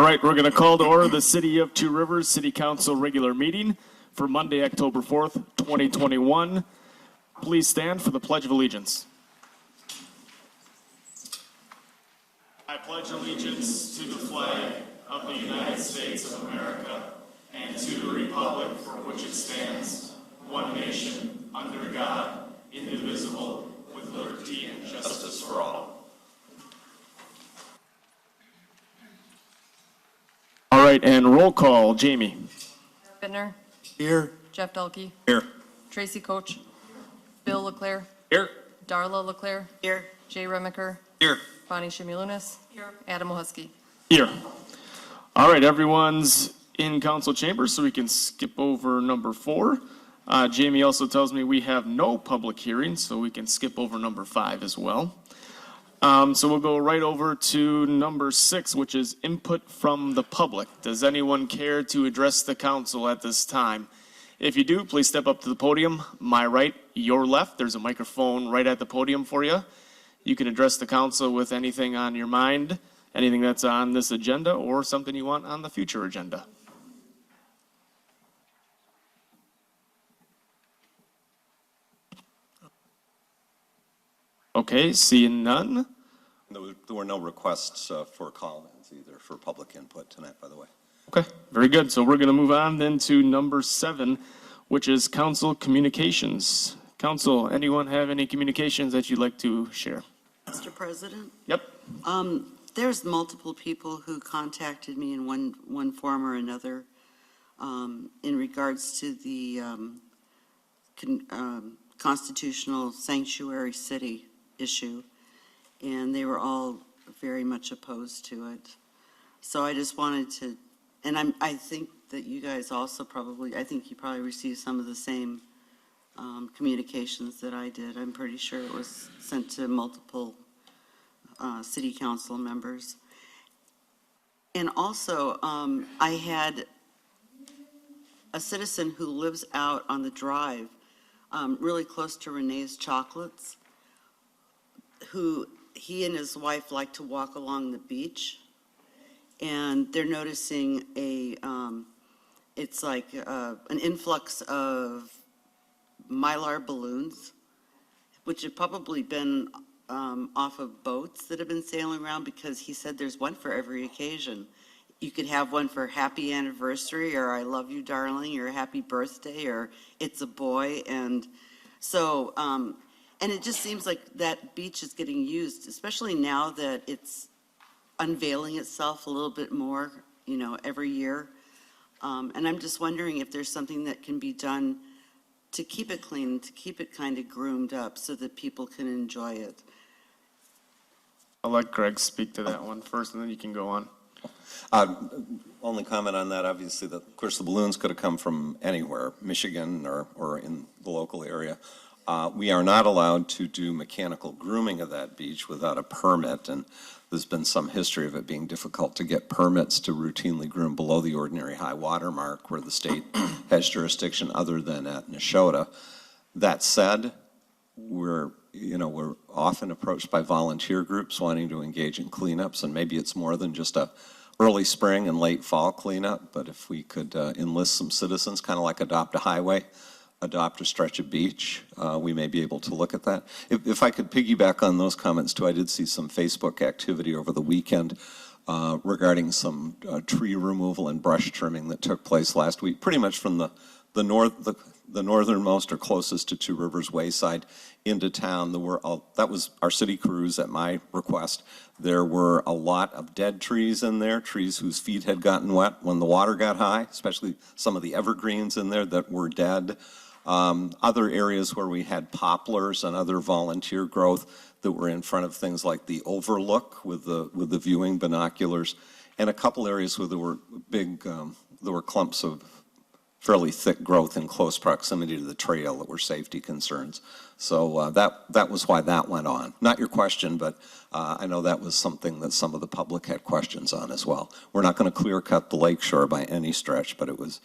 right, we're going to call to order the City of Two Rivers City Council regular meeting for Monday, October 4th, 2021. Please stand for the Pledge of Allegiance. I pledge allegiance to the flag of the United States of America and to the republic for which it stands, one nation, under God, indivisible, with liberty and justice for all. All right, and roll call. Jamie. Bittner. Here. Jeff Delkey. Here. Tracy Coach. Bill LeClaire. Here. Darla LeClaire. Here. Jay Remiker. Here. Bonnie Shimulunis. Here. Adam Ohusky. Here. All right, everyone's in council chambers, so we can skip over number 4. Jamie also tells me we have no public hearings, so we can skip over number 5 as well. So we'll go right over to number 6, which is input from the public. Does anyone care to address the council at this time? If you do, please step up to the podium. My right, your left. There's a microphone right at the podium for you. You can address the council with anything on your mind, anything that's on this agenda, or something you want on the future agenda. Okay, seeing none. There were no requests for comments either for public input tonight, by the way. Okay, very good. So we're going to move on then to number 7, which is council communications. Council, anyone have any communications that you'd like to share? Mr. President? Yep. There's multiple people who contacted me in one form or another in regards to the constitutional sanctuary city issue, and they were all very much opposed to it. So I just wanted to, and I think that you guys also probably, I think you probably received some of the same communications that I did. I'm pretty sure it was sent to multiple city council members. And also, I had a citizen who lives out on the drive, really close to Renee's Chocolates, who he and his wife like to walk along the beach, and they're noticing it's like an influx of mylar balloons, which have probably been off of boats that have been sailing around, because he said there's one for every occasion. You could have one for happy anniversary, or I love you, darling, or happy birthday, or it's a boy. And so, and it just seems like that beach is getting used, especially now that it's unveiling itself a little bit more, you know, every year. And I'm just wondering if there's something that can be done to keep it clean, to keep it kind of groomed up so that people can enjoy it. I'll let Greg speak to that one first, and then you can go on. Only comment on that, obviously, that of course the balloons could have come from anywhere, Michigan or in the local area. We are not allowed to do mechanical grooming of that beach without a permit, and there's been some history of it being difficult to get permits to routinely groom below the ordinary high water mark where the state has jurisdiction other than at Neshota. That said, we're often approached by volunteer groups wanting to engage in cleanups, and maybe it's more than just a early spring and late fall cleanup, but if we could enlist some citizens, kind of like Adopt a Highway, adopt a stretch of beach, we may be able to look at that. If I could piggyback on those comments too, I did see some Facebook activity over the weekend regarding some tree removal and brush trimming that took place last week, pretty much from the northernmost or closest to Two Rivers Wayside into town. That was our city crews at my request. There were a lot of dead trees in there, trees whose feet had gotten wet when the water got high, especially some of the evergreens in there that were dead. Other areas where we had poplars and other volunteer growth that were in front of things like the overlook with the viewing binoculars, and a couple areas where there were there were clumps of fairly thick growth in close proximity to the trail that were safety concerns. So that was why that went on. Not your question, but I know that was something that some of the public had questions on as well. We're not going to clear cut the lakeshore by any stretch, but it was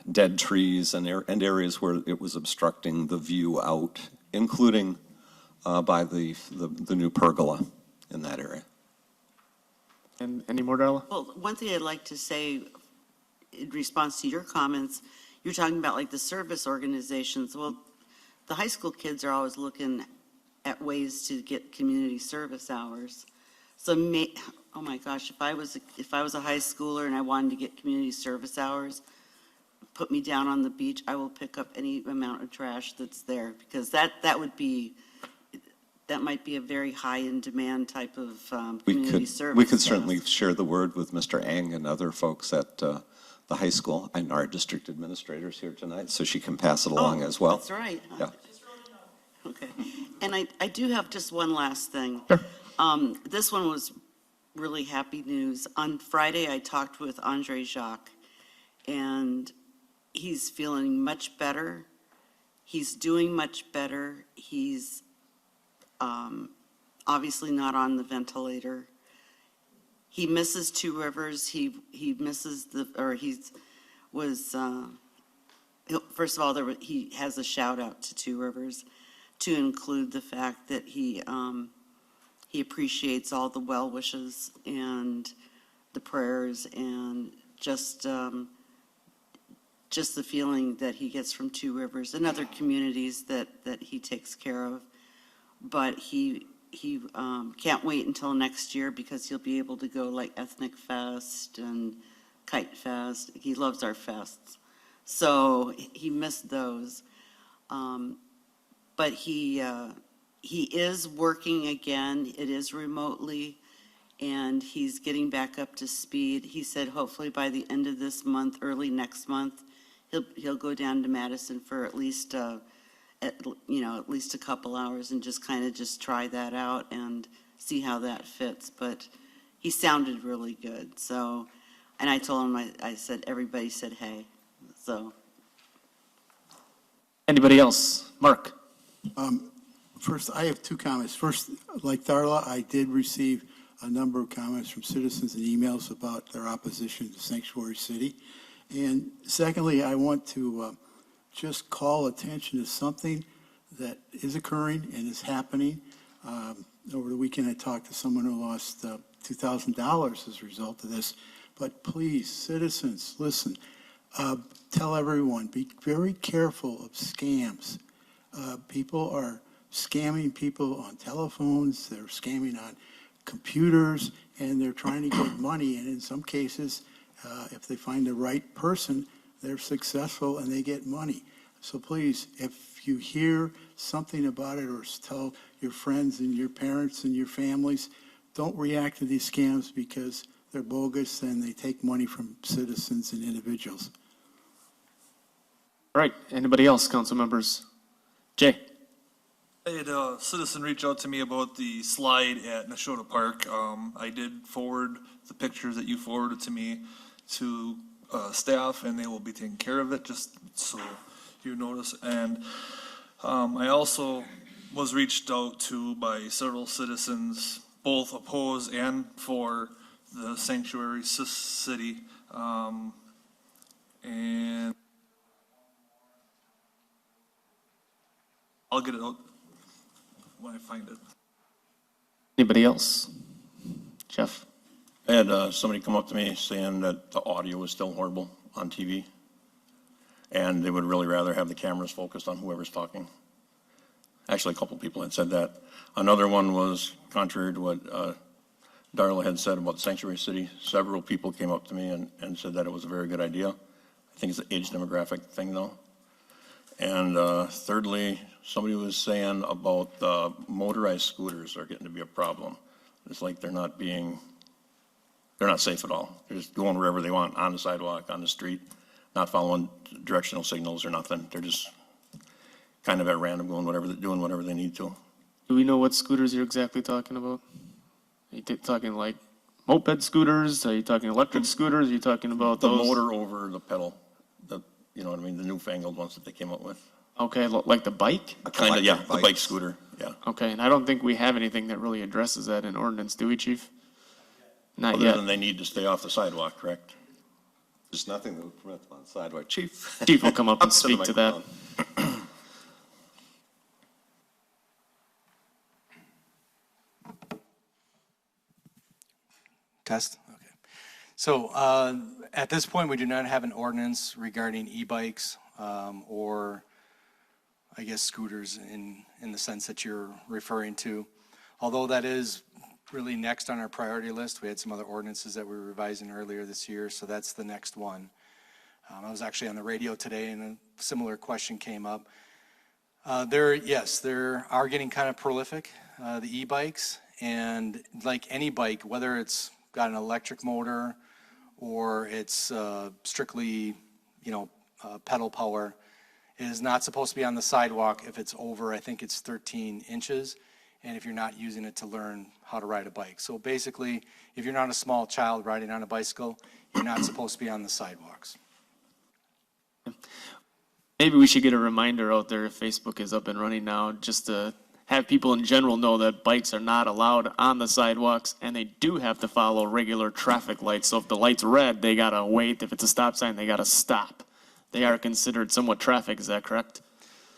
dead trees and areas where it was obstructing the view out, including by the new pergola in that area. And any more, Darla? Well, one thing I'd like to say in response to your comments, you're talking about like the service organizations. Well, the high school kids are always looking at ways to get community service hours. So oh my gosh, if I was a high schooler and I wanted to get community service hours, put me down on the beach, I will pick up any amount of trash that's there, because that might be a very high in demand type of community service. We could certainly share the word with Mr. Ang and other folks at the high school, and our district administrators here tonight, so she can pass it along as well. That's right. Yeah. Okay. And I do have just one last thing. Sure. This one was really happy news. On Friday, I talked with Andre Jacques, and he's feeling much better. He's doing much better. He's obviously not on the ventilator. He misses Two Rivers. He misses first of all, he has a shout out to Two Rivers to include the fact that he appreciates all the well wishes and the prayers and just the feeling that he gets from Two Rivers and other communities that he takes care of. But he can't wait until next year, because he'll be able to go like Ethnic Fest and Kite Fest. He loves our fests. So he missed those. But he is working again. It is remotely, and he's getting back up to speed. He said hopefully by the end of this month, early next month, he'll go down to Madison for at least a couple hours and just kind of just try that out and see how that fits. But he sounded really good. So, and I told him, I said, everybody said hey. So. Anybody else? Mark? First, I have two comments. First, like Darla, I did receive a number of comments from citizens and emails about their opposition to Sanctuary City. And secondly, I want to just call attention to something that is occurring and is happening. Over the weekend, I talked to someone who lost $2,000 as a result of this. But please, citizens, listen. Tell everyone, be very careful of scams. People are scamming people on telephones, they're scamming on computers, and they're trying to get money. And in some cases, if they find the right person, they're successful and they get money. So please, if you hear something about it, or tell your friends and your parents and your families, don't react to these scams, because they're bogus and they take money from citizens and individuals. All right. Anybody else, council members? Jay? I had a citizen reach out to me about the slide at Nashotah Park. I did forward the pictures that you forwarded to me to staff, and they will be taking care of it, just so you notice. And I also was reached out to by several citizens, both opposed and for the sanctuary city. And I'll get it out when I find it. Anybody else? Jeff? I had somebody come up to me saying that the audio was still horrible on TV, and they would really rather have the cameras focused on whoever's talking. Actually, a couple people had said that. Another one was contrary to what Darla had said about Sanctuary City. Several people came up to me and said that it was a very good idea. I think it's an age demographic thing, though. And thirdly, somebody was saying about motorized scooters are getting to be a problem. It's like they're not safe at all. They're just going wherever they want, on the sidewalk, on the street, not following directional signals or nothing. They're just kind of at random doing whatever they need to. Do we know what scooters you're exactly talking about? Are you talking like moped scooters? Are you talking electric scooters? Are you talking about The those? motor over the pedal, you know what I mean, the newfangled ones that they came up with. Okay, like the bike? Kind of, yeah, Electric the bike bikes. scooter, yeah. Okay, and I don't think we have anything that really addresses that in ordinance, do we, chief? Not Other yet. than they need to stay off the sidewalk, correct? There's nothing that would prevent them on the sidewalk. Chief? Chief will come up and to the speak to that. microphone. Test? Okay. So at this point, we do not have an ordinance regarding e-bikes or, I guess, scooters in the sense that you're referring to. Although that is really next on our priority list. We had some other ordinances that we were revising earlier this year, so that's the next one. I was actually on the radio today and a similar question came up. There are getting kind of prolific, the e-bikes, and like any bike, whether it's got an electric motor or it's strictly, pedal power, it is not supposed to be on the sidewalk if it's over, I think it's 13 inches, and if you're not using it to learn how to ride a bike. So basically, if you're not a small child riding on a bicycle, you're not supposed to be on the sidewalks. Maybe we should get a reminder out there if Facebook is up and running now, just to have people in general know that bikes are not allowed on the sidewalks, and they do have to follow regular traffic lights. So if the light's red, they gotta wait. If it's a stop sign, they gotta stop. They are considered somewhat traffic, is that correct?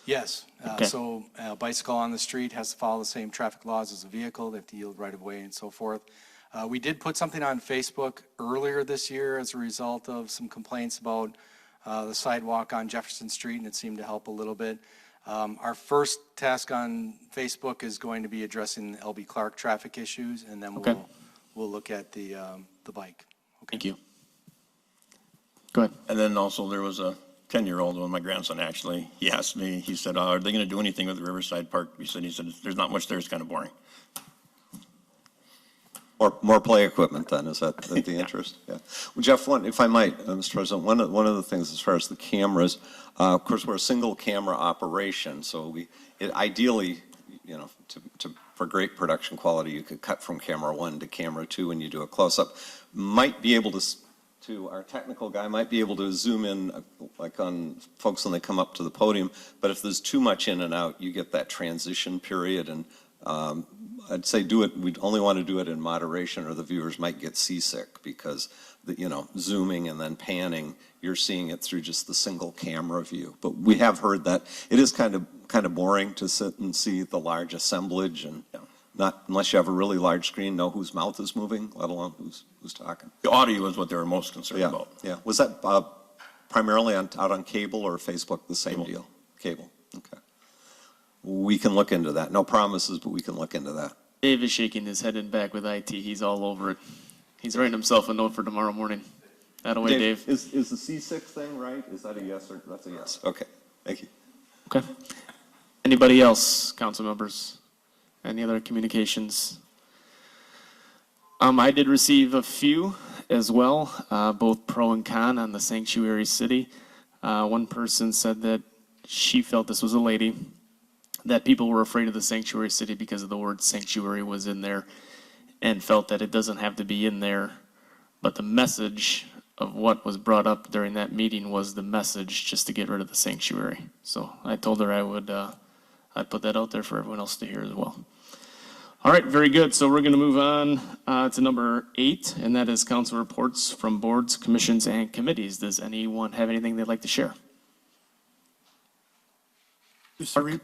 Yes. Okay. So a bicycle on the street has to follow the same traffic laws as a vehicle. They have to yield right of way and so forth. We did put something on Facebook earlier this year as a result of some complaints about the sidewalk on Jefferson Street, and it seemed to help a little bit. Our first task on Facebook is going to be addressing the LB Clark traffic issues, and then Okay. we'll look at the bike. Okay. Thank you. Go ahead. And then also there was a 10-year-old, when my grandson actually, he asked me, he said, are they going to do anything with the Riverside Park? He said, there's not much there, it's kind of boring. Or more play equipment then, is that the interest? Yeah. Well, Jeff, if I might, Mr. President, one of the things as far as the cameras, of course, we're a single camera operation, so ideally, for great production quality, you could cut from camera 1 to camera 2 when you do a close-up. Might be able to our technical guy might be able to zoom in like on folks when they come up to the podium, but if there's too much in and out, you get that transition period, and I'd say we'd only want to do it in moderation or the viewers might get seasick because zooming and then panning, you're seeing it through just the single camera view. But we have heard that it is kind of boring to sit and see the large assemblage, and not unless you have a really large screen, know whose mouth is moving, let alone who's talking. The audio is what they were most concerned about. Yeah. Was that primarily out on cable or Facebook, the same deal? Cable. Okay. We can look into that. No promises, but we can look into that. Dave is shaking his head and back with IT. He's all over it. He's writing himself a note for tomorrow morning. That'll wait, Dave. Is the C6 thing right? Is that a yes or that's a yes? Okay. Thank you. Okay. Anybody else, council members? Any other communications? I did receive a few as well, both pro and con on the sanctuary city. One person said that she felt, this was a lady, that people were afraid of the sanctuary city because of the word sanctuary was in there, and felt that it doesn't have to be in there. But the message of what was brought up during that meeting was the message just to get rid of the sanctuary. So I told her I'd put that out there for everyone else to hear as well. All right, very good. So we're going to move on to number 8, and that is council reports from boards, commissions, and committees. Does anyone have anything they'd like to share? Mr.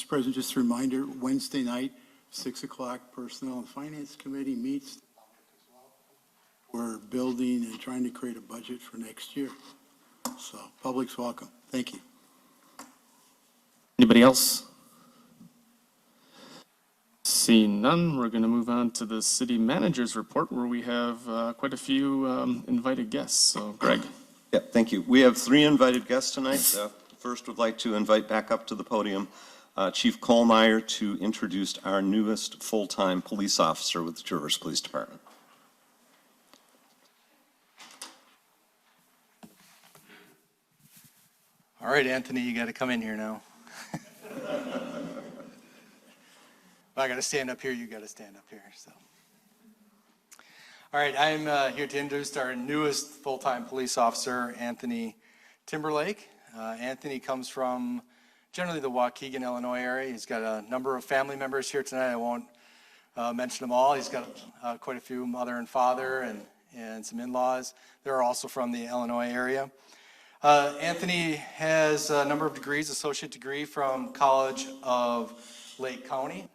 President, just a reminder, Wednesday night, 6 o'clock, Personnel and Finance Committee meets. We're building and trying to create a budget for next year. So, public's welcome. Thank you. Anybody else? Seeing none, we're going to move on to the city manager's report, where we have quite a few invited guests. So, Greg. Yeah, thank you. We have 3 invited guests tonight. First, would like to invite back up to the podium Chief Kohlmeyer to introduce our newest full-time police officer with the Traverse Police Department. All right, Anthony, you got to come in here now. I got to stand up here, you got to stand up here. So, all right, I'm here to introduce our newest full-time police officer, Anthony Timberlake. Anthony comes from generally the Waukegan, Illinois area. He's got a number of family members here tonight. I won't mention them all. He's got quite a few mother and father and some in-laws. They're also from the Illinois area. Anthony has a number of degrees, associate degree from College of Lake County,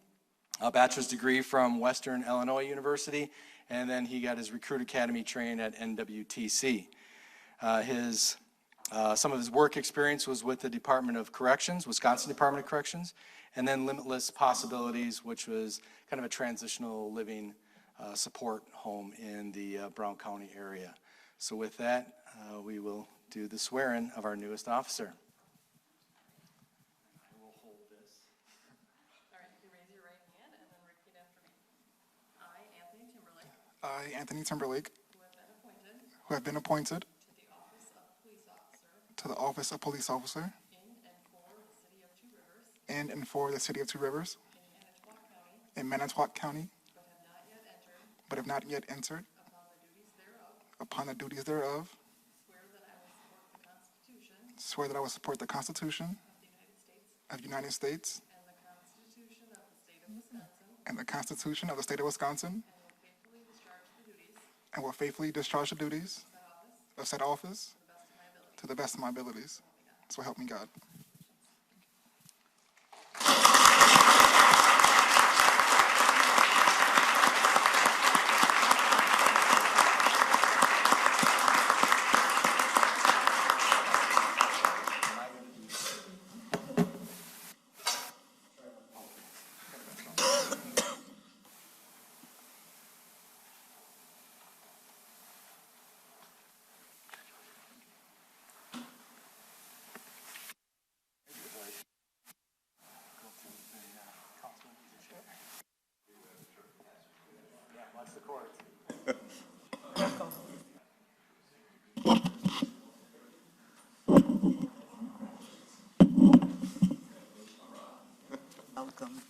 a bachelor's degree from Western Illinois University, and then he got his Recruit Academy training at NWTC. Some of his work experience was with the Department of Corrections, Wisconsin Department of Corrections, and then Limitless Possibilities, which was kind of a transitional living support home in the Brown County area. So with that, we will do the swearing of our newest officer. I will hold this. All right, you raise your right hand and then repeat after me. I, Anthony Timberlake, I, Anthony Timberlake, who have been appointed who have been appointed to the office of police officer to the office of police officer in and for the city of Two Rivers in Manitowoc County, but have not yet entered upon the duties thereof, swear that I will support the Constitution of the United States and the Constitution of the state of Wisconsin, and will faithfully discharge the duties of said office to the best of my abilities. So help me God. Welcome.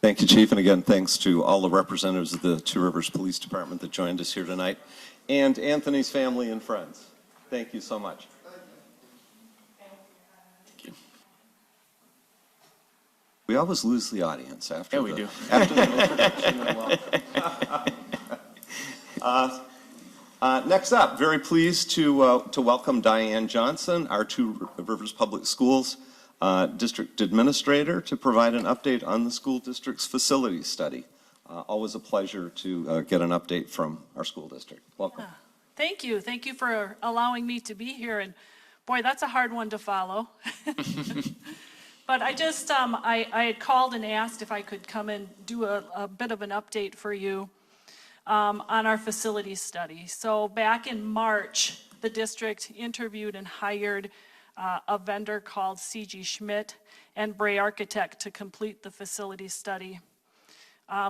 Thank you, Chief, and again, thanks to all the representatives of the Two Rivers Police Department that joined us here tonight, and Anthony's family and friends. Thank you so much. Thank you. We always lose the audience after Yeah, we do. after the introduction and welcome. Next up, very pleased to welcome Diane Johnson, our Two Rivers Public Schools District Administrator, to provide an update on the school district's facility study. Always a pleasure to get an update from our school district. Welcome. Thank you. Thank you for allowing me to be here. And boy, that's a hard one to follow. But I just, I had called and asked if I could come and do a bit of an update for you on our facility study. So back in March, the district interviewed and hired a vendor called C.G. Schmidt and Bray Architect to complete the facility study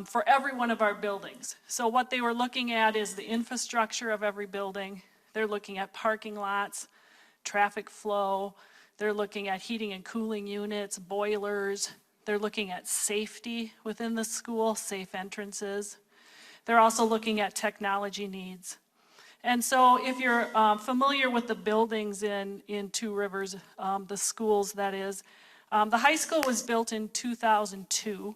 for every one of our buildings. So what they were looking at is the infrastructure of every building. They're looking at parking lots, traffic flow. They're looking at heating and cooling units, boilers. They're looking at safety within the school, safe entrances. They're also looking at technology needs. And so if you're familiar with the buildings in Two Rivers, the schools that is, the high school was built in 2002.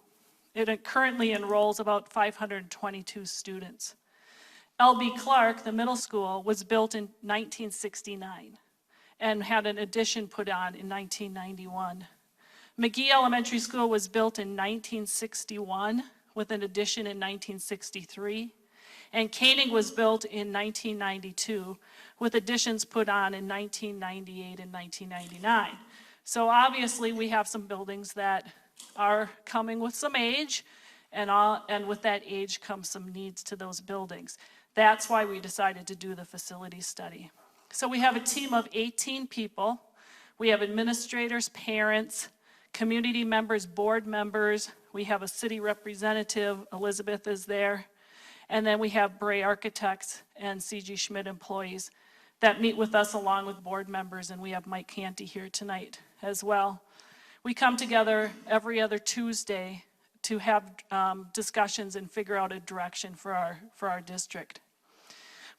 It currently enrolls about 522 students. L.B. Clark, the middle school, was built in 1969 and had an addition put on in 1991. McGee Elementary School was built in 1961 with an addition in 1963. And Canine was built in 1992 with additions put on in 1998 and 1999. So obviously we have some buildings that are coming with some age, and with that age comes some needs to those buildings. That's why we decided to do the facility study. So we have a team of 18 people. We have administrators, parents, community members, board members. We have a city representative, Elizabeth is there. And then we have Bray Architects and C.G. Schmidt employees that meet with us along with board members, and we have Mike Canty here tonight as well. We come together every other Tuesday to have discussions and figure out a direction for our district.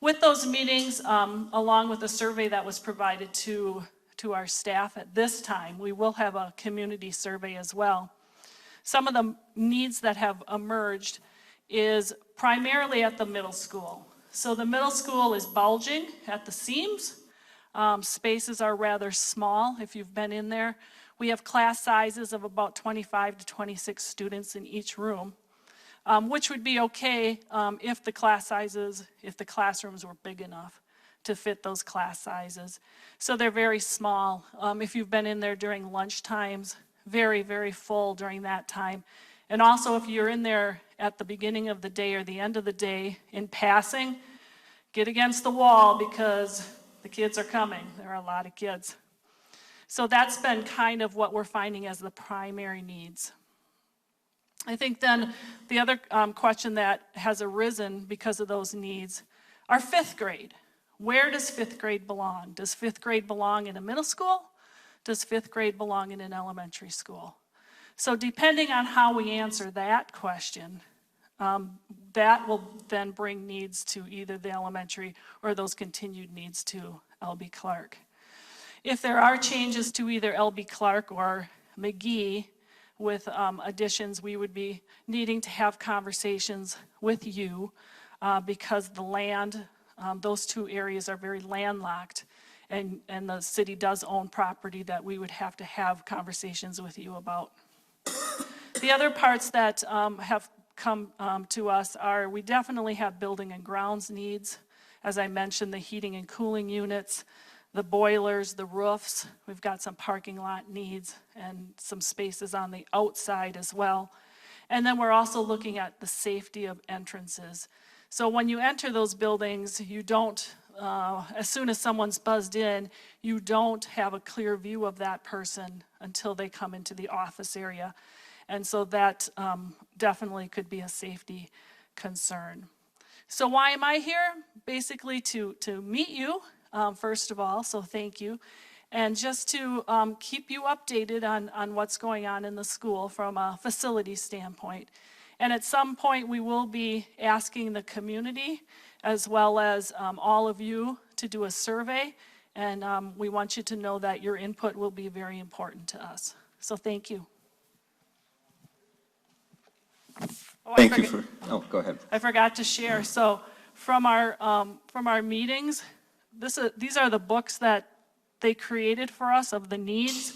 With those meetings, along with a survey that was provided to to our staff at this time. We will have a community survey as well. Some of the needs that have emerged is primarily at the middle school. So the middle school is bulging at the seams. Spaces are rather small if you've been in there. We have class sizes of about 25 to 26 students in each room, which would be okay if the classrooms were big enough to fit those class sizes. So they're very small. If you've been in there during lunch times, very, very full during that time. And also if you're in there at the beginning of the day or the end of the day in passing, get against the wall because the kids are coming. There are a lot of kids. So that's been kind of what we're finding as the primary needs. I think then the other question that has arisen because of those needs are fifth grade. Where does fifth grade belong? Does fifth grade belong in a middle school? Does fifth grade belong in an elementary school? So depending on how we answer that question, that will then bring needs to either the elementary or those continued needs to L.B. Clark. If there are changes to either L.B. Clark or McGee with additions, we would be needing to have conversations with you because the land, those two areas are very landlocked, and the city does own property that we would have to have conversations with you about. The other parts that have come to us are we definitely have building and grounds needs. As I mentioned, the heating and cooling units, the boilers, the roofs. We've got some parking lot needs and some spaces on the outside as well. And then we're also looking at the safety of entrances. So when you enter those buildings, you don't, as soon as someone's buzzed in, you don't have a clear view of that person until they come into the office area. And so that definitely could be a safety concern. So why am I here? Basically to meet you, first of all, so thank you. And just to keep you updated on what's going on in the school from a facility standpoint. And at some point, we will be asking the community, as well as all of you, to do a survey. And we want you to know that your input will be very important to us. So thank you. Oh, Thank you for, go ahead. I forgot to share. So from our meetings, these are the books that they created for us of the needs.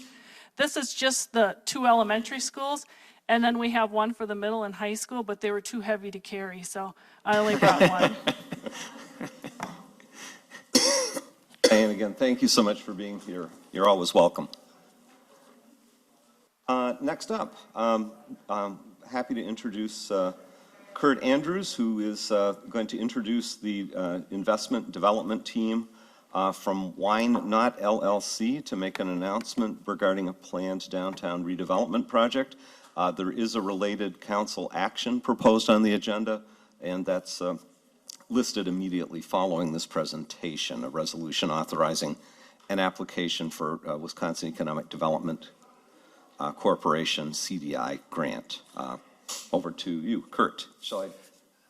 This is just the 2 elementary schools, and then we have one for the middle and high school, but they were too heavy to carry, so I only brought one. And again, thank you so much for being here. You're always welcome. Next up, happy to introduce Curt Andrews, who is going to introduce the investment development team from Wine Not LLC to make an announcement regarding a planned downtown redevelopment project. There is a related council action proposed on the agenda, and that's listed immediately following this presentation, a resolution authorizing an application for Wisconsin Economic Development Corporation CDI grant. Over to you, Curt. Shall I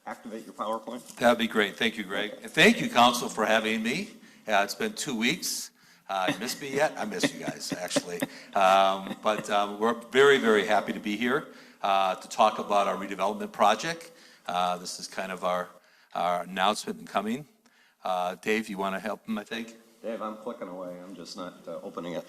activate your PowerPoint? That'd be great. Thank you, Greg. And thank you, Council, for having me. It's been 2 weeks. You missed me yet? I missed you guys, actually. But we're very, very happy to be here to talk about our redevelopment project. This is kind of our announcement coming. Dave, you want to help him, I think? Dave, I'm clicking away. I'm just not opening it.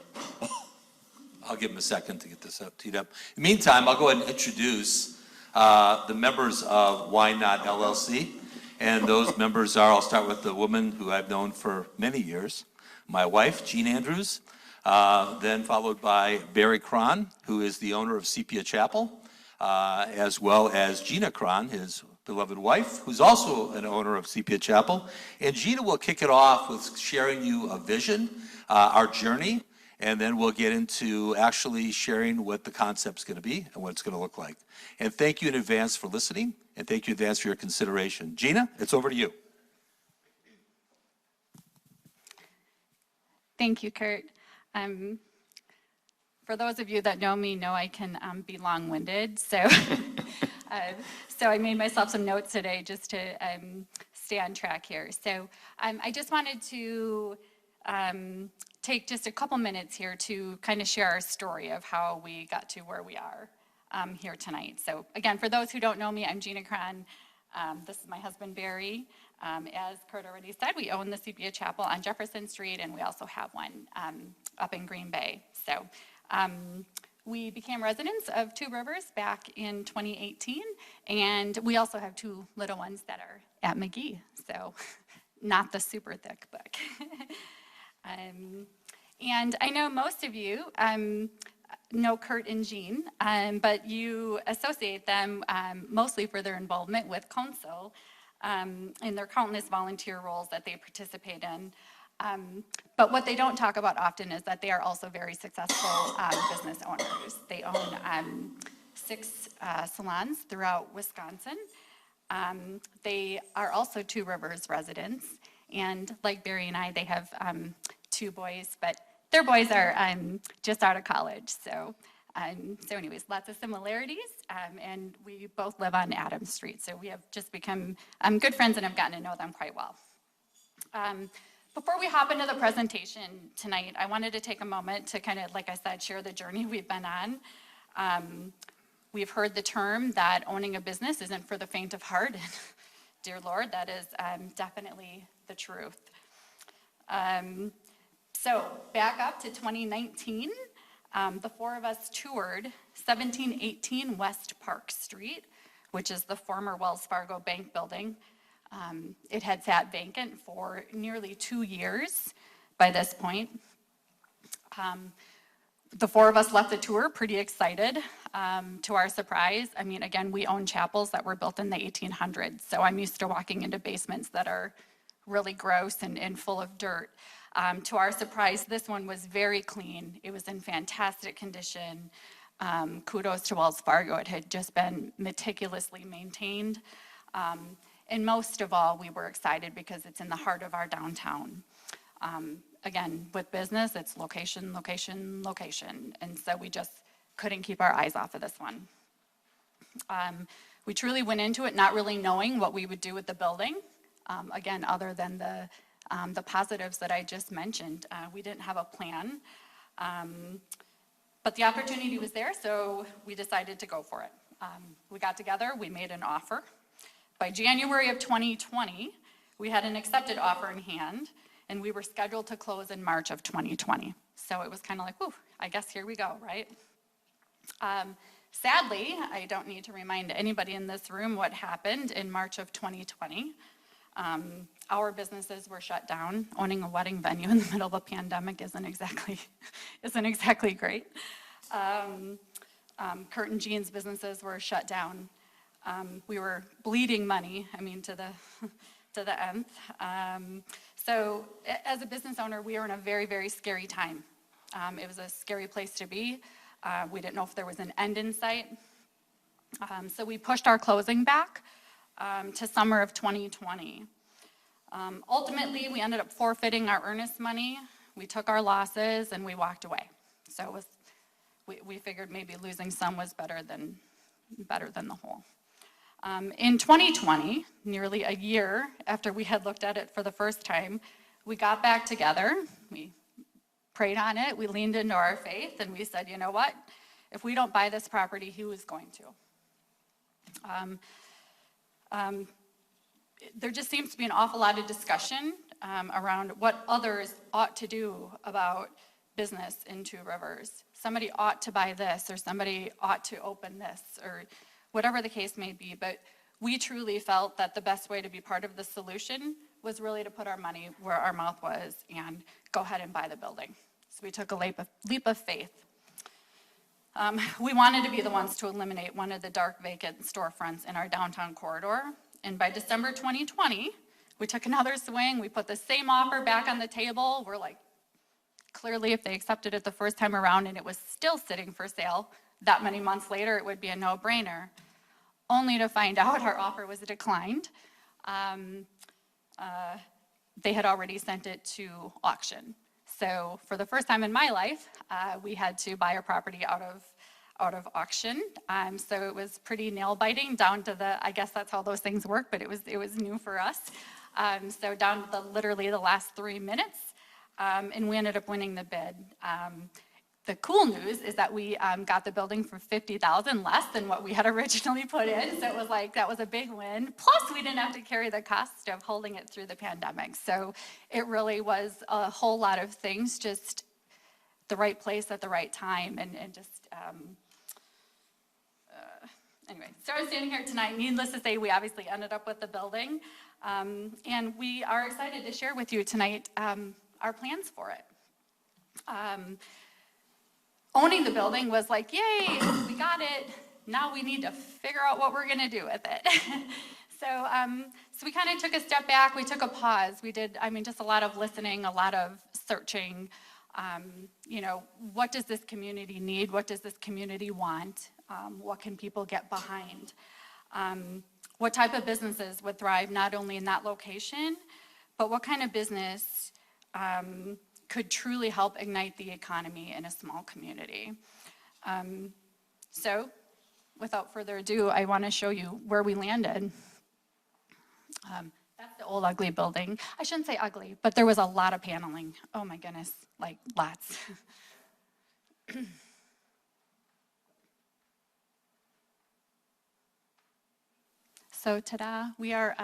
I'll give him a second to get this up, teed up. In the meantime, I'll go ahead and introduce the members of Why Not LLC. And those members are, I'll start with the woman who I've known for many years, my wife, Jean Andrews, then followed by Barry Cron, who is the owner of Sepia Chapel, as well as Gina Cron, his beloved wife, who's also an owner of Sepia Chapel. And Gina will kick it off with sharing you a vision, our journey, and then we'll get into actually sharing what the concept's going to be and what it's going to look like. And thank you in advance for listening, and thank you in advance for your consideration. Gina, it's over to you. Thank you, Curt. For those of you that know me, know I can be long-winded, so so I made myself some notes today just to stay on track here. So I just wanted to take just a couple minutes here to kind of share our story of how we got to where we are here tonight. So again, for those who don't know me, I'm Gina Cron. This is my husband, Barry. As Curt already said, we own the Sepia Chapel on Jefferson Street, and we also have one up in Green Bay. So we became residents of Two Rivers back in 2018, and we also have two little ones that are at McGee, so not the super thick book. And I know most of you know Curt and Jean, but you associate them mostly for their involvement with council in their countless volunteer roles that they participate in. But what they don't talk about often is that they are also very successful business owners. They own 6 salons throughout Wisconsin. They are also Two Rivers residents, and like Barry and I, they have 2 boys, but their boys are just out of college. So anyways, lots of similarities, and we both live on Adams Street, so we have just become good friends and have gotten to know them quite well. Before we hop into the presentation tonight, I wanted to take a moment to kind of, like I said, share the journey we've been on. We've heard the term that owning a business isn't for the faint of heart. And dear Lord, that is definitely the truth. So back up to 2019, the 4 of us toured 1718 West Park Street, which is the former Wells Fargo Bank building. It had sat vacant for nearly 2 years by this point. The 4 of us left the tour pretty excited. To our surprise, I mean, again, we own chapels that were built in the 1800s, so I'm used to walking into basements that are really gross and full of dirt. To our surprise, this one was very clean. It was in fantastic condition. Kudos to Wells Fargo. It had just been meticulously maintained. And most of all, we were excited because it's in the heart of our downtown. Again, with business, it's location, location, location. And so we just couldn't keep our eyes off of this one. We truly went into it not really knowing what we would do with the building. Again, other than the positives that I just mentioned, we didn't have a plan. But the opportunity was there, so we decided to go for it. We got together, we made an offer. By January of 2020, we had an accepted offer in hand, and we were scheduled to close in March of 2020. So it was kind of like, whew, I guess here we go, right? Sadly, I don't need to remind anybody in this room what happened in March of 2020. Our businesses were shut down. Owning a wedding venue in the middle of a pandemic isn't exactly great. Curt and Jean's businesses were shut down. We were bleeding money, I mean, to the nth. So as a business owner, we were in a very, very scary time. It was a scary place to be. We didn't know if there was an end in sight. So we pushed our closing back to summer of 2020. Ultimately, we ended up forfeiting our earnest money. We took our losses and we walked away. So it was, we figured maybe losing some was better than the whole. In 2020, nearly a year after we had looked at it for the first time, we got back together. We prayed on it. We leaned into our faith and we said, you know what? If we don't buy this property, who is going to? There just seems to be an awful lot of discussion around what others ought to do about business in Two Rivers. Somebody ought to buy this, or somebody ought to open this, or whatever the case may be. But we truly felt that the best way to be part of the solution was really to put our money where our mouth was and go ahead and buy the building. So we took a leap of faith. We wanted to be the ones to eliminate one of the dark vacant storefronts in our downtown corridor. And by December 2020, we took another swing. We put the same offer back on the table. We're like, clearly if they accepted it the first time around and it was still sitting for sale, that many months later, it would be a no-brainer. Only to find out our offer was declined. They had already sent it to auction. So for the first time in my life, we had to buy our property out of auction. So it was pretty nail-biting down to I guess that's how those things work, but it was new for us. So down to literally the last 3 minutes, and we ended up winning the bid. The cool news is that we got the building for $50,000 less than what we had originally put in. So it was like, that was a big win. Plus, we didn't have to carry the cost of holding it through the pandemic. So it really was a whole lot of things, just the right place at the right time. And just, anyway, so I'm standing here tonight. Needless to say, we obviously ended up with the building. And we are excited to share with you tonight our plans for it. Owning the building was like, yay, we got it. Now we need to figure out what we're gonna do with it. So we kind of took a step back, we took a pause. We did, just a lot of listening, a lot of searching. What does this community need? What does this community want? What can people get behind? What type of businesses would thrive not only in that location, but what kind of business could truly help ignite the economy in a small community. So without further ado, I want to show you where we landed. That's the old ugly building. I shouldn't say ugly, but there was a lot of paneling. Oh my goodness, like lots. So ta-da, we are,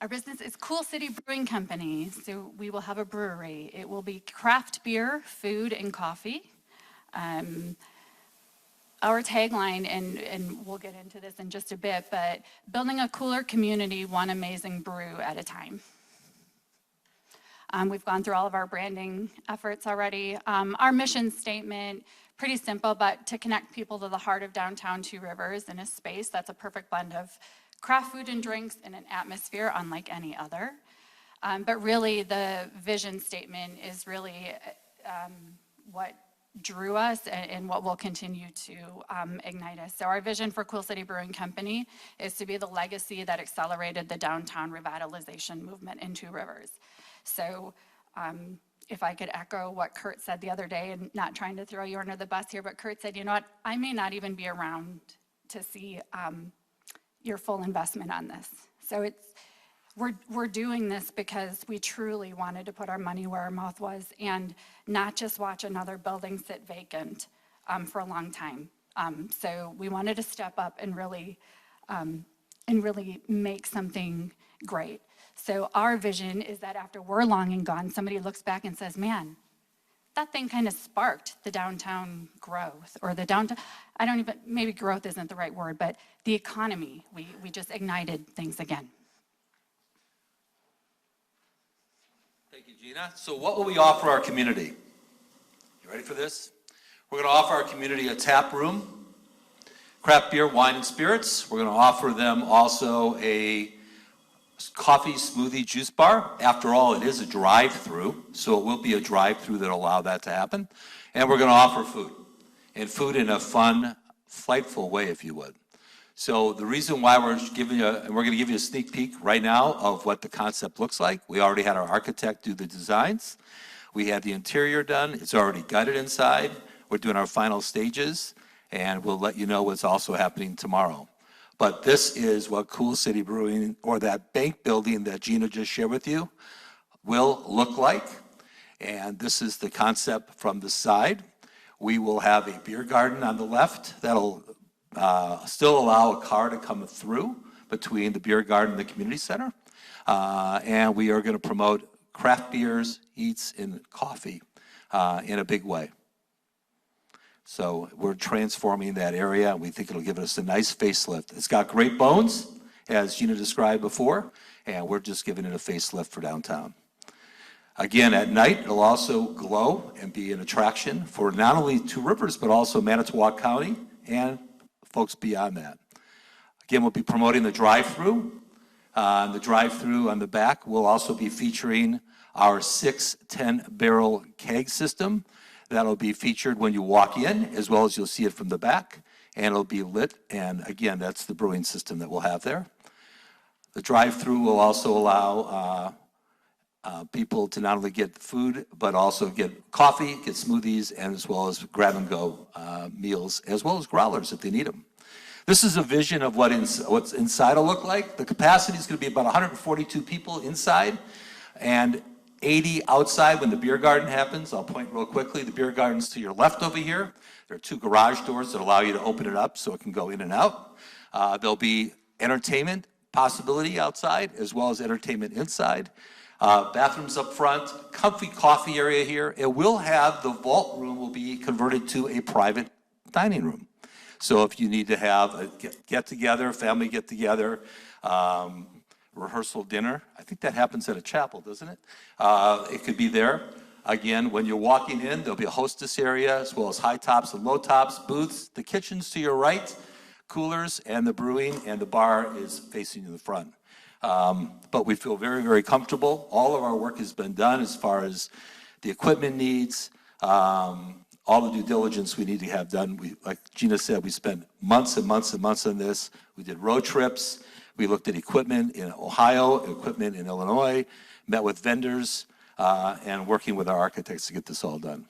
our business is Cool City Brewing Company, so we will have a brewery. It will be craft beer, food, and coffee. Our tagline, and we'll get into this in just a bit, but building a cooler community, one amazing brew at a time. We've gone through all of our branding efforts already. Our mission statement, pretty simple, but to connect people to the heart of downtown Two Rivers in a space that's a perfect blend of craft food and drinks in an atmosphere unlike any other. But really the vision statement is really what drew us and what will continue to ignite us. So our vision for Cool City Brewing Company is to be the legacy that accelerated the downtown revitalization movement in Two Rivers. So if I could echo what Curt said the other day, and not trying to throw you under the bus here, but Curt said, you know what, I may not even be around to see your full investment on this. So we're doing this because we truly wanted to put our money where our mouth was and not just watch another building sit vacant for a long time. So we wanted to step up and really make something great. So our vision is that after we're long and gone, somebody looks back and says, man, that thing kind of sparked the downtown growth, or the downtown, maybe growth isn't the right word, but the economy. We just ignited things again. Thank you, Gina. So what will we offer our community? You ready for this? We're going to offer our community a tap room, craft beer, wine, and spirits. We're going to offer them also a coffee, smoothie, juice bar. After all, it is a drive-through, so it will be a drive-through that will allow that to happen. And we're going to offer food, and food in a fun, flightful way, if you would. So the reason why we're going to give you a sneak peek right now of what the concept looks like. We already had our architect do the designs. We had the interior done. It's already gutted inside. We're doing our final stages, and we'll let you know what's also happening tomorrow. But this is what Cool City Brewing, or that bank building that Gina just shared with you, will look like. And this is the concept from the side. We will have a beer garden on the left that'll still allow a car to come through between the beer garden and the community center. And we are going to promote craft beers, eats, and coffee in a big way. So we're transforming that area, and we think it'll give us a nice facelift. It's got great bones, as Gina described before, and we're just giving it a facelift for downtown. Again, at night, it'll also glow and be an attraction for not only Two Rivers, but also Manitowoc County and folks beyond that. Again, we'll be promoting the drive-through. The drive-through on the back will also be featuring our 6 10-barrel keg system. That'll be featured when you walk in, as well as you'll see it from the back, and it'll be lit. And again, that's the brewing system that we'll have there. The drive-through will also allow people to not only get food, but also get coffee, get smoothies, and as well as grab-and-go meals, as well as growlers if they need them. This is a vision of what's inside will look like. The capacity is going to be about 142 people inside, and 80 outside when the beer garden happens. I'll point real quickly. The beer garden's to your left over here. There are 2 garage doors that allow you to open it up so it can go in and out. There'll be entertainment possibility outside as well as entertainment inside. Bathrooms up front, comfy coffee area here. It will have, the vault room will be converted to a private dining room. So if you need to have a get-together, family get-together, rehearsal dinner, I think that happens at a chapel, doesn't it? It could be there. Again, when you're walking in, there'll be a hostess area as well as high tops and low tops, booths. The kitchen's to your right, coolers, and the brewing and the bar is facing in the front. But we feel very, very comfortable. All of our work has been done as far as the equipment needs, all the due diligence we need to have done. Like Gina said, we spent months and months and months on this. We did road trips. We looked at equipment in Ohio, equipment in Illinois, met with vendors, and working with our architects to get this all done.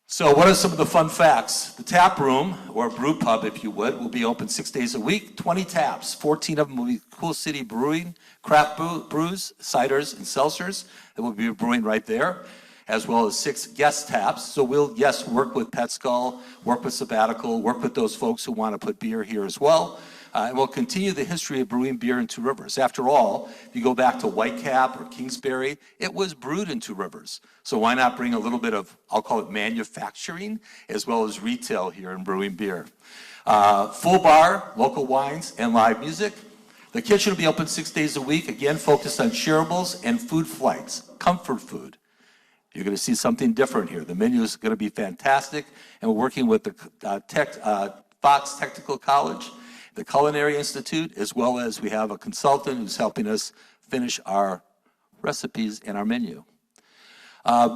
So what are some of the fun facts? The tap room, or brew pub if you would, will be open 6 days a week, 20 taps. 14 of them will be Cool City Brewing, craft brews, ciders, and seltzers that will be brewing right there, as well as 6 guest taps. So we'll, yes, work with Pet Skull, work with Sabbatical, work with those folks who want to put beer here as well. And we'll continue the history of brewing beer in Two Rivers. After all, if you go back to Whitecap or Kingsbury, it was brewed in Two Rivers. So why not bring a little bit of, I'll call it manufacturing, as well as retail here in brewing beer. Full bar, local wines, and live music. The kitchen will be open 6 days a week, again, focused on shareables and food flights, comfort food. You're going to see something different here. The menu is going to be fantastic, and we're working with the Fox Technical College, the Culinary Institute, as well as we have a consultant who's helping us finish our recipes and our menu.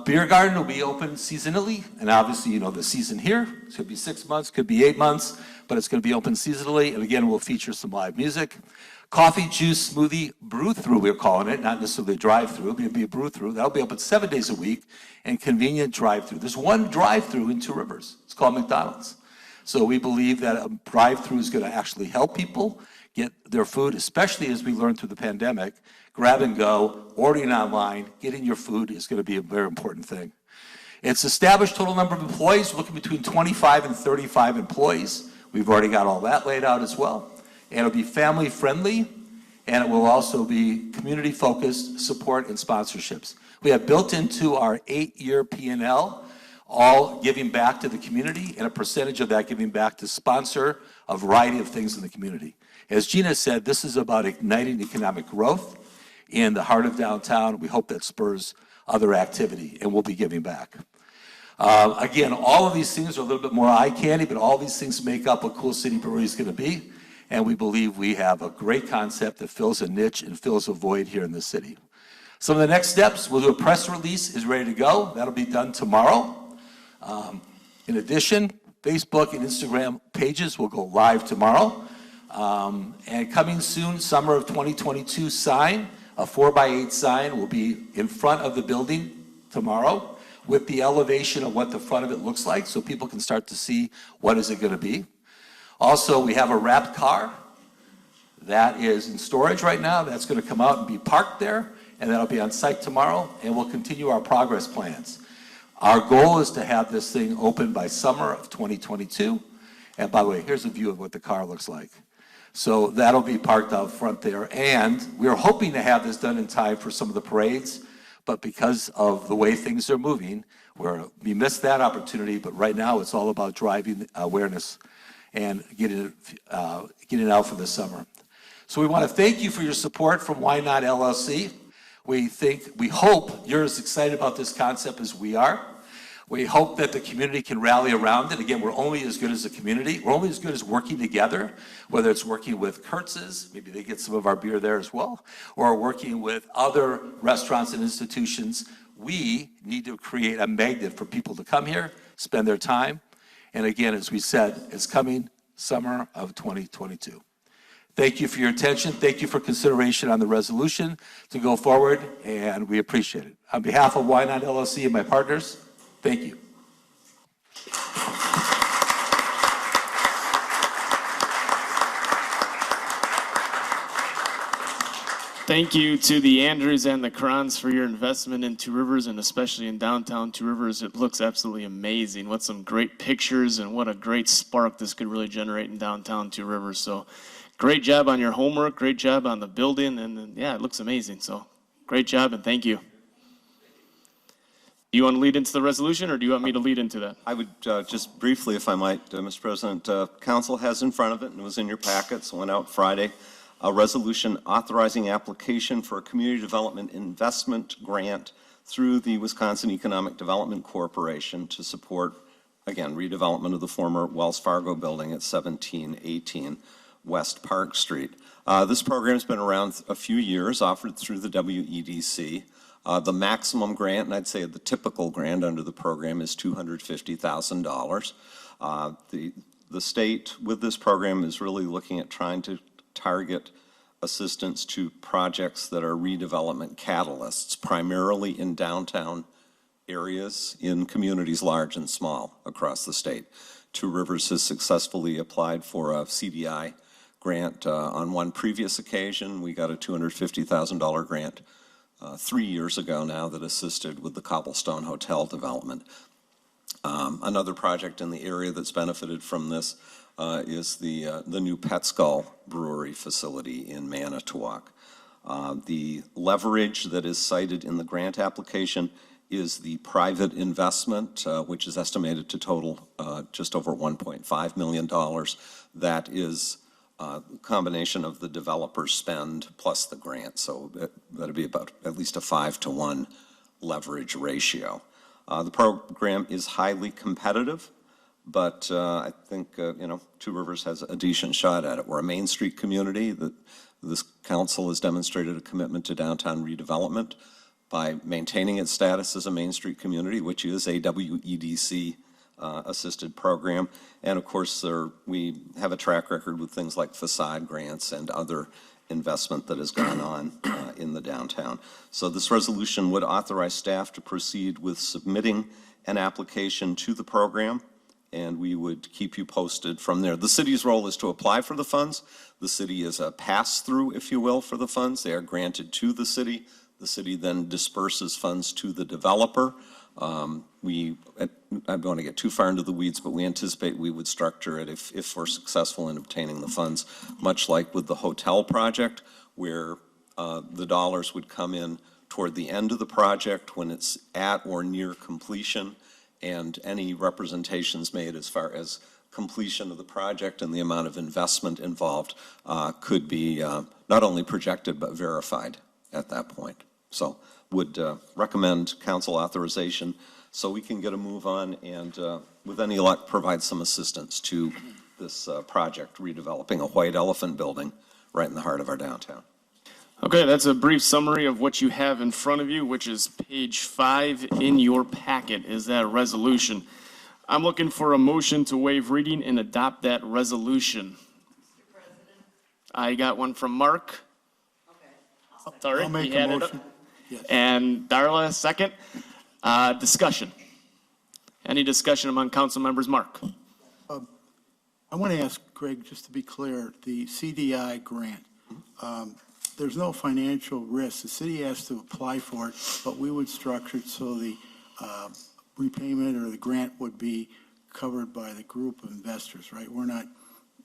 Beer garden will be open seasonally, and obviously, you know, the season here, it could be 6 months, could be 8 months, but it's going to be open seasonally, and again, we'll feature some live music. Coffee, juice, smoothie, brew-through, we're calling it, not necessarily a drive-through, but it'll be a brew-through. That'll be open 7 days a week, and convenient drive-through. There's one drive-through in Two Rivers. It's called McDonald's. So we believe that a drive-through is going to actually help people get their food, especially as we learned through the pandemic. Grab and go, ordering online, getting your food is going to be a very important thing. It's established total number of employees, we're looking between 25 and 35 employees. We've already got all that laid out as well. And it'll be family-friendly, and it will also be community-focused support and sponsorships. We have built into our 8-year P&L all giving back to the community, and a percentage of that giving back to sponsor a variety of things in the community. As Gina said, this is about igniting economic growth in the heart of downtown. We hope that spurs other activity, and we'll be giving back. Again, all of these things are a little bit more eye candy, but all these things make up what Cool City Brewery is going to be, and we believe we have a great concept that fills a niche and fills a void here in the city. Some of the next steps, we'll do a press release, is ready to go. That'll be done tomorrow. In addition, Facebook and Instagram pages will go live tomorrow. And coming soon, summer of 2022 sign, a 4x8 sign will be in front of the building tomorrow with the elevation of what the front of it looks like so people can start to see what is it going to be. Also, we have a wrapped car that is in storage right now. That's going to come out and be parked there, and that'll be on site tomorrow, and we'll continue our progress plans. Our goal is to have this thing open by summer of 2022. And by the way, here's a view of what the car looks like. So that'll be parked out front there. And we're hoping to have this done in time for some of the parades, but because of the way things are moving, we missed that opportunity, but right now it's all about driving awareness and getting it out for the summer. So we want to thank you for your support from Why Not LLC. We hope you're as excited about this concept as we are. We hope that the community can rally around it. Again, we're only as good as a community. We're only as good as working together, whether it's working with Kurtz's, maybe they get some of our beer there as well, or working with other restaurants and institutions. We need to create a magnet for people to come here, spend their time. And again, as we said, it's coming summer of 2022. Thank you for your attention. Thank you for consideration on the resolution to go forward, and we appreciate it. On behalf of Why Not LLC and my partners, thank you. Thank you to the Andrews and the Crons for your investment in Two Rivers, and especially in downtown Two Rivers. It looks absolutely amazing. What some great pictures and what a great spark this could really generate in downtown Two Rivers. So great job on your homework, great job on the building, and yeah, it looks amazing. So great job and thank you. Do you want to lead into the resolution, or do you want me to lead into that? I would just briefly, if I might, Mr. President, Council has in front of it, and it was in your packets, went out Friday, a resolution authorizing application for a community development investment grant through the Wisconsin Economic Development Corporation to support, again, redevelopment of the former Wells Fargo building at 1718 West Park Street. This program's been around a few years, offered through the WEDC. The maximum grant, and I'd say the typical grant under the program, is $250,000. The state with this program is really looking at trying to target assistance to projects that are redevelopment catalysts, primarily in downtown areas in communities large and small across the state. Two Rivers has successfully applied for a CDI grant on one previous occasion. We got a $250,000 grant 3 years ago now that assisted with the Cobblestone Hotel development. Another project in the area that's benefited from this is the new Pet Skull Brewery facility in Manitowoc. The leverage that is cited in the grant application is the private investment, which is estimated to total just over $1.5 million. That is a combination of the developer spend plus the grant, so that'd be about at least a 5-to-1 leverage ratio. The program is highly competitive, but I think Two Rivers has a decent shot at it. We're a Main Street community. This council has demonstrated a commitment to downtown redevelopment by maintaining its status as a Main Street community, which is a WEDC assisted program. And of course, we have a track record with things like facade grants and other investment that has gone on in the downtown. So this resolution would authorize staff to proceed with submitting an application to the program, and we would keep you posted from there. The city's role is to apply for the funds. The city is a pass-through, if you will, for the funds. They are granted to the city. The city then disperses funds to the developer. I don't want to get too far into the weeds, but we anticipate we would structure it if we're successful in obtaining the funds, much like with the hotel project, where the dollars would come in toward the end of the project when it's at or near completion, and any representations made as far as completion of the project and the amount of investment involved could be not only projected but verified at that point. So would recommend council authorization so we can get a move on and with any luck provide some assistance to this project, redeveloping a white elephant building right in the heart of our downtown. Okay, that's a brief summary of what you have in front of you, which is page 5 in your packet, is that resolution. I'm looking for a motion to waive reading and adopt that resolution. Mr. President? I got one from Mark. Okay. Sorry, I'll make he a had it motion. up. Yes. And Darla, second. Discussion. Any discussion among council members? Mark? I want to ask Greg, just to be clear, the CDI grant, there's no financial risk. The city has to apply for it, but we would structure it so the repayment or the grant would be covered by the group of investors, right? We're not.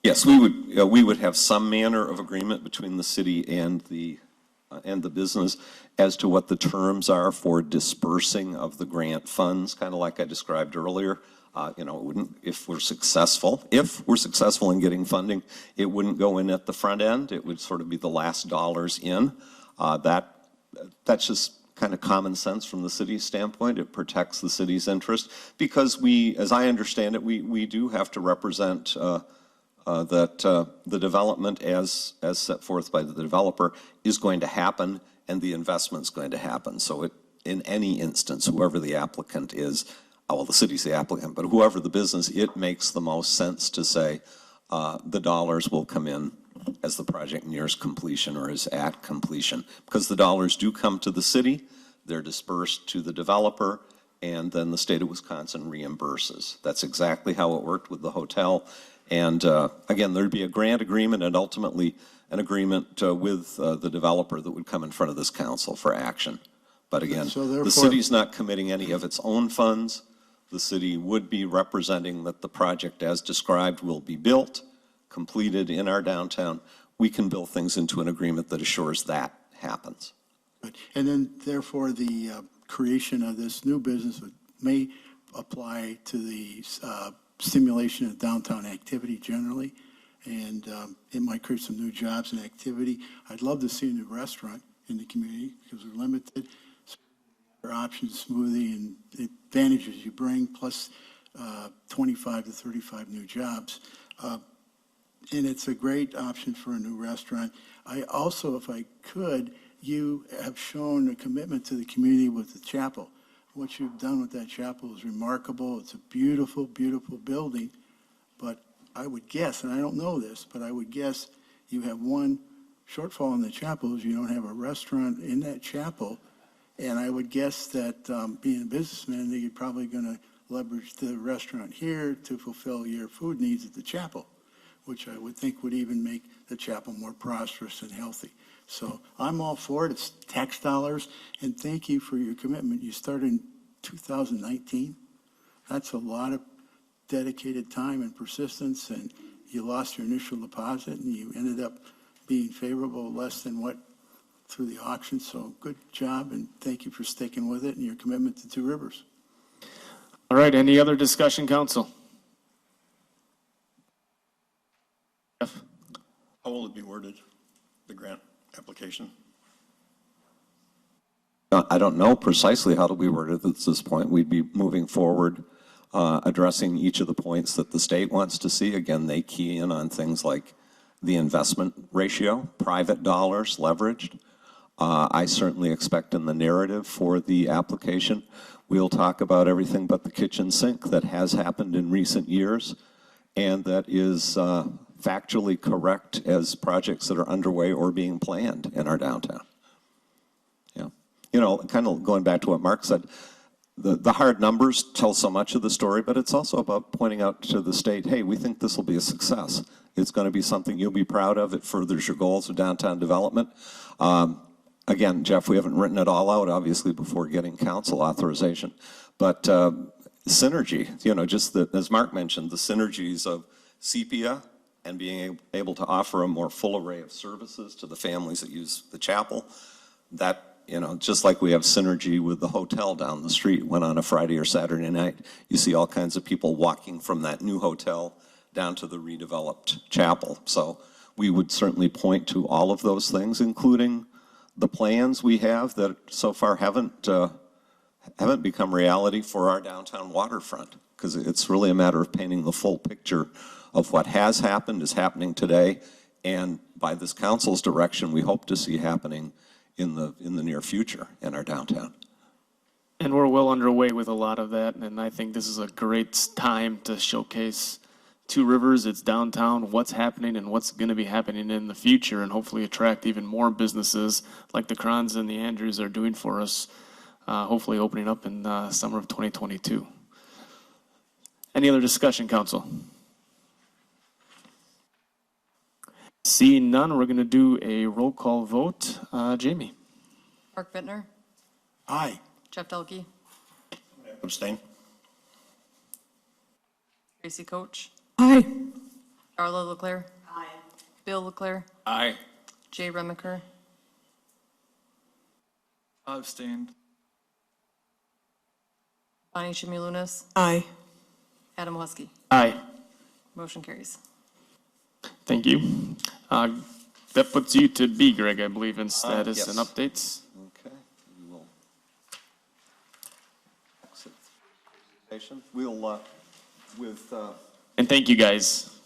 Yes, we would have some manner of agreement between the city and the business as to what the terms are for dispersing of the grant funds, kind of like I described earlier. It wouldn't, if we're successful in getting funding, it wouldn't go in at the front end. It would sort of be the last dollars in. That's just kind of common sense from the city's standpoint. It protects the city's interest because we, as I understand it, we do have to represent that the development as set forth by the developer is going to happen and the investment's going to happen. So in any instance, whoever the applicant is, well, the city's the applicant, but whoever the business, it makes the most sense to say the dollars will come in as the project nears completion or is at completion. Because the dollars do come to the city, they're dispersed to the developer, and then the state of Wisconsin reimburses. That's exactly how it worked with the hotel. And again, there'd be a grant agreement and ultimately an agreement with the developer that would come in front of this council for action. But again, So the therefore- city's not committing any of its own funds. The city would be representing that the project as described will be built, completed in our downtown. We can build things into an agreement that assures that happens. Good. And then therefore, the creation of this new business may apply to the stimulation of downtown activity generally, and it might create some new jobs and activity. I'd love to see a new restaurant in the community because we're limited. Our options, smoothie, and the advantages you bring, plus 25 to 35 new jobs. And it's a great option for a new restaurant. I also, if I could, you have shown a commitment to the community with the chapel. What you've done with that chapel is remarkable. It's a beautiful, beautiful building. But I would guess, and I don't know this, but I would guess you have one shortfall in the chapel is you don't have a restaurant in that chapel. And I would guess that being a businessman, that you're probably going to leverage the restaurant here to fulfill your food needs at the chapel, which I would think would even make the chapel more prosperous and healthy. So I'm all for it. It's tax dollars. And thank you for your commitment. You started in 2019. That's a lot of dedicated time and persistence. And you lost your initial deposit and you ended up being favorable less than what through the auction. So good job. And thank you for sticking with it and your commitment to Two Rivers. All right, any other discussion, council? Jeff? How will it be worded, the grant application? I don't know precisely how to be worded at this point. We'd be moving forward, addressing each of the points that the state wants to see. Again, they key in on things like the investment ratio, private dollars leveraged. I certainly expect in the narrative for the application, we'll talk about everything but the kitchen sink that has happened in recent years and that is factually correct as projects that are underway or being planned in our downtown. Yeah. You know, kind of going back to what Mark said, the hard numbers tell so much of the story, but it's also about pointing out to the state, hey, we think this will be a success. It's going to be something you'll be proud of. It furthers your goals of downtown development. Again, Jeff, we haven't written it all out, obviously, before getting council authorization. But synergy, you know, just as Mark mentioned, the synergies of sepia and being able to offer a more full array of services to the families that use the chapel, that, you know, just like we have synergy with the hotel down the street when on a Friday or Saturday night, you see all kinds of people walking from that new hotel down to the redeveloped chapel. So we would certainly point to all of those things, including the plans we have that so far haven't become reality for our downtown waterfront, because it's really a matter of painting the full picture of what has happened, is happening today, and by this council's direction, we hope to see happening in the near future in our downtown. And we're well underway with a lot of that, and I think this is a great time to showcase Two Rivers, its downtown, what's happening and what's going to be happening in the future, and hopefully attract even more businesses like the Crons and the Andrews are doing for us, hopefully opening up in summer of 2022. Any other discussion, council? Seeing none, we're going to do a roll call vote. Jamie? Mark Bittner, Aye. Jeff Delkey, Abstain? Tracy Coach, Aye. Darla Leclerc. Aye. Bill Leclerc, Aye. Jay Remiker, Abstained. Bonnie Chimilunas, Aye. Adam Huskey. Aye. Motion carries. Thank you. That puts you to B, Greg, I believe, in status Yes. and updates. Okay, we will exit the presentation. We'll, And thank you, guys.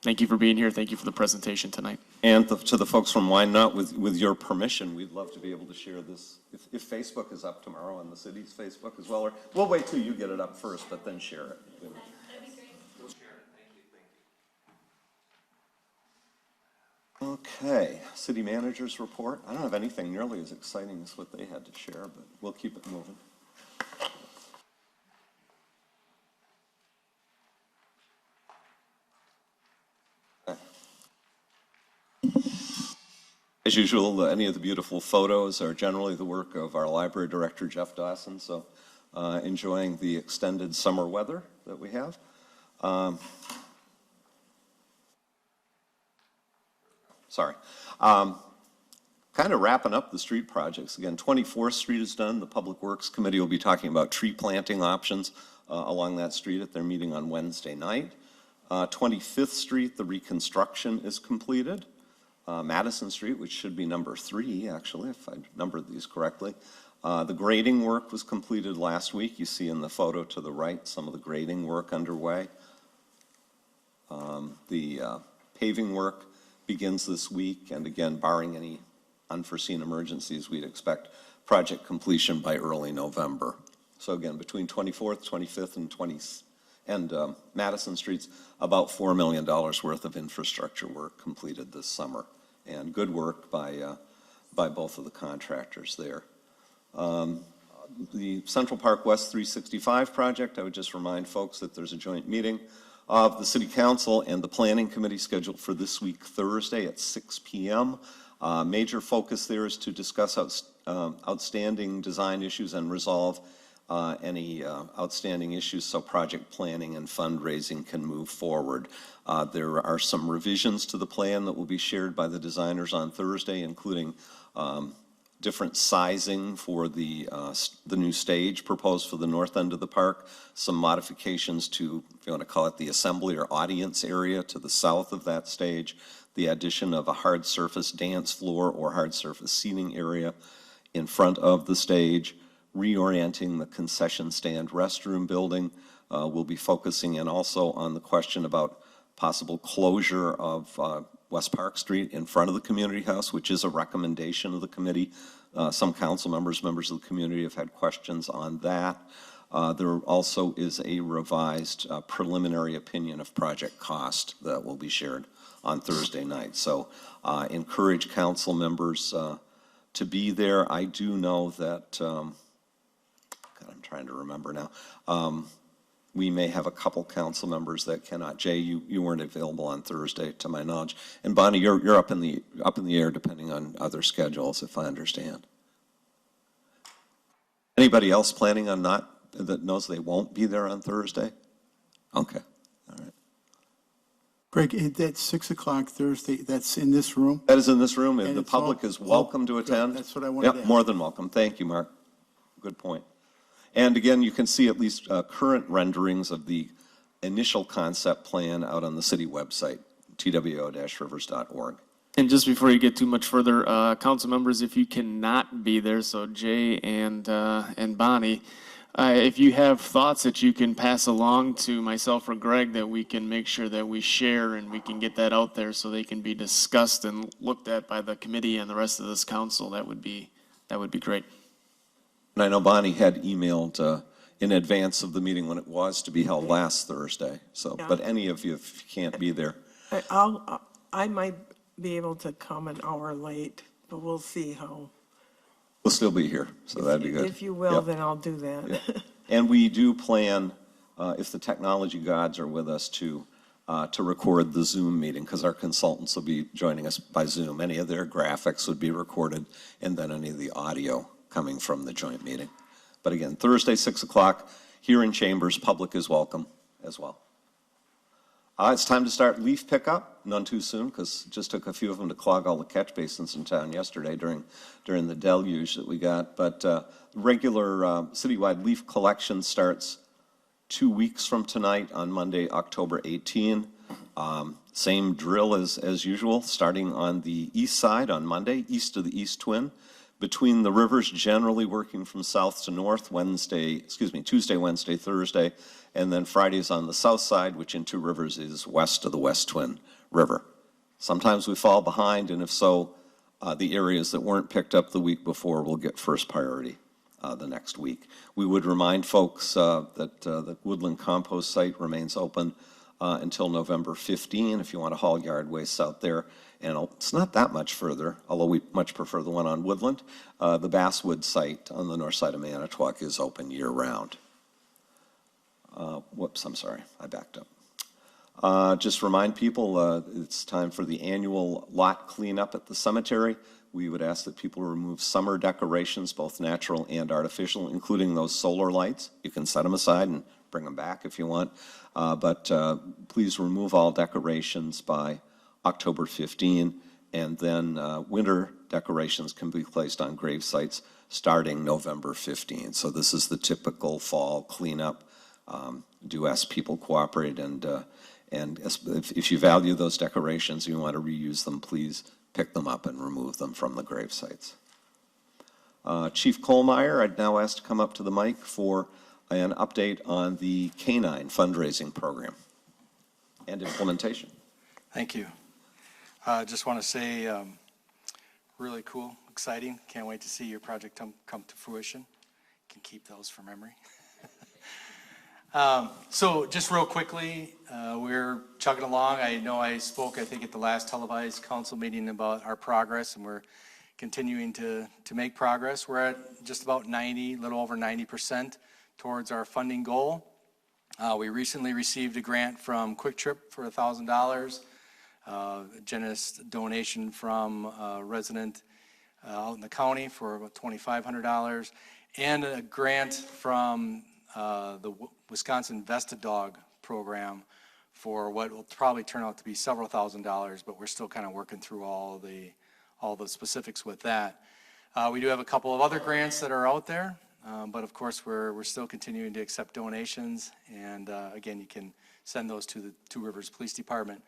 Thank you for being here. Thank you for the presentation tonight. and to the folks from Wine Nut, with your permission, we'd love to be able to share this, if Facebook is up tomorrow on the city's Facebook as well, or we'll wait till you get it up first, but then share it. Okay, city manager's report. I don't have anything nearly as exciting as what they had to share, but we'll keep it moving. As usual, any of the beautiful photos are generally the work of our library director, Jeff Dawson, so enjoying the extended summer weather that we have. Sorry. Kind of wrapping up the street projects. Again, 24th Street is done. The Public Works Committee will be talking about tree planting options along that street at their meeting on Wednesday night. 25th Street, the reconstruction is completed. Madison Street, which should be number 3, actually, if I numbered these correctly. The grading work was completed last week. You see in the photo to the right some of the grading work underway. The paving work begins this week, and again, barring any unforeseen emergencies, we'd expect project completion by early November. So again, between 24th, 25th, and Madison Streets, about $4 million worth of infrastructure work completed this summer, and good work by both of the contractors there. The Central Park West 365 project, I would just remind folks that there's a joint meeting of the City Council and the Planning Committee scheduled for this week, Thursday at 6 p.m. Major focus there is to discuss outstanding design issues and resolve any outstanding issues so project planning and fundraising can move forward. There are some revisions to the plan that will be shared by the designers on Thursday, including different sizing for the new stage proposed for the north end of the park, some modifications to, if you want to call it, the assembly or audience area to the south of that stage, the addition of a hard surface dance floor or hard surface seating area in front of the stage, reorienting the concession stand restroom building. We'll be focusing in also on the question about possible closure of West Park Street in front of the community house, which is a recommendation of the committee. Some council members of the community have had questions on that. There also is a revised preliminary opinion of project cost that will be shared on Thursday night. So encourage council members to be there. I do know that, God, I'm trying to remember now. We may have a couple council members that cannot. Jay, you weren't available on Thursday, to my knowledge. And Bonnie, you're up in the air depending on other schedules, if I understand. Anybody else planning on that knows they won't be there on Thursday? Okay, all right. Greg, that's 6 o'clock Thursday, that's in this room? That is in this room, and And the it's all- public is welcome to attend. That's what I wanted to Yep, ask. more than welcome. Thank you, Mark. Good point. And again, you can see at least current renderings of the initial concept plan out on the city website, two-rivers.org. And just before you get too much further, council members, if you cannot be there, so Jay and Bonnie, if you have thoughts that you can pass along to myself or Greg that we can make sure that we share and we can get that out there so they can be discussed and looked at by the committee and the rest of this council, that would be great. And I know Bonnie had emailed in advance of the meeting when it was to be held last Thursday. So, Yeah. but any of you, if you can't be there, I might be able to come an hour late, but we'll see how. we'll still be here, so that'd be good. If you will, Yep. then I'll do that. Yep. And we do plan, if the technology gods are with us, to record the Zoom meeting, because our consultants will be joining us by Zoom. Any of their graphics would be recorded, and then any of the audio coming from the joint meeting. But again, Thursday, 6 o'clock, here in Chambers, public is welcome as well. It's time to start leaf pickup, none too soon, because it just took a few of them to clog all the catch basins in town yesterday during the deluge that we got. But regular citywide leaf collection starts 2 weeks from tonight on Monday, October 18. Same drill as usual, starting on the east side on Monday, east of the East Twin. Between the rivers, generally working from south to north, Tuesday, Wednesday, Thursday, and then Fridays on the south side, which in Two Rivers is west of the West Twin River. Sometimes we fall behind, and if so, the areas that weren't picked up the week before will get first priority the next week. We would remind folks that the Woodland Compost site remains open until November 15, if you want to haul yard waste out there. And it's not that much further, although we much prefer the one on Woodland. The Basswood site on the north side of Manitowoc is open year-round. Whoops, I'm sorry, I backed up. Just remind people, it's time for the annual lot cleanup at the cemetery. we would ask that people remove summer decorations, both natural and artificial, including those solar lights. You can set them aside and bring them back if you want. But please remove all decorations by October 15, and then winter decorations can be placed on grave sites starting November 15. So this is the typical fall cleanup. Do ask people cooperate, and if you value those decorations and you want to reuse them, please pick them up and remove them from the grave sites. Chief Kohlmeyer, I'd now ask to come up to the mic for an update on the Canine fundraising program and implementation. Thank you. Just want to say, really cool, exciting. Can't wait to see your project come to fruition. Can keep those for memory. So just real quickly, we're chugging along. I know I spoke, I think, at the last televised council meeting about our progress, and we're continuing to make progress. We're at just about 90, a little over 90% towards our funding goal. We recently received a grant from Quick Trip for $1,000, a generous donation from a resident out in the county for about $2,500, and a grant from the Wisconsin Vested Dog program for what will probably turn out to be several $1,000s, but we're still kind of working through all the specifics with that. We do have a couple of other grants that are out there, but of course we're still continuing to accept donations, and again, you can send those to the Two Rivers Police Department.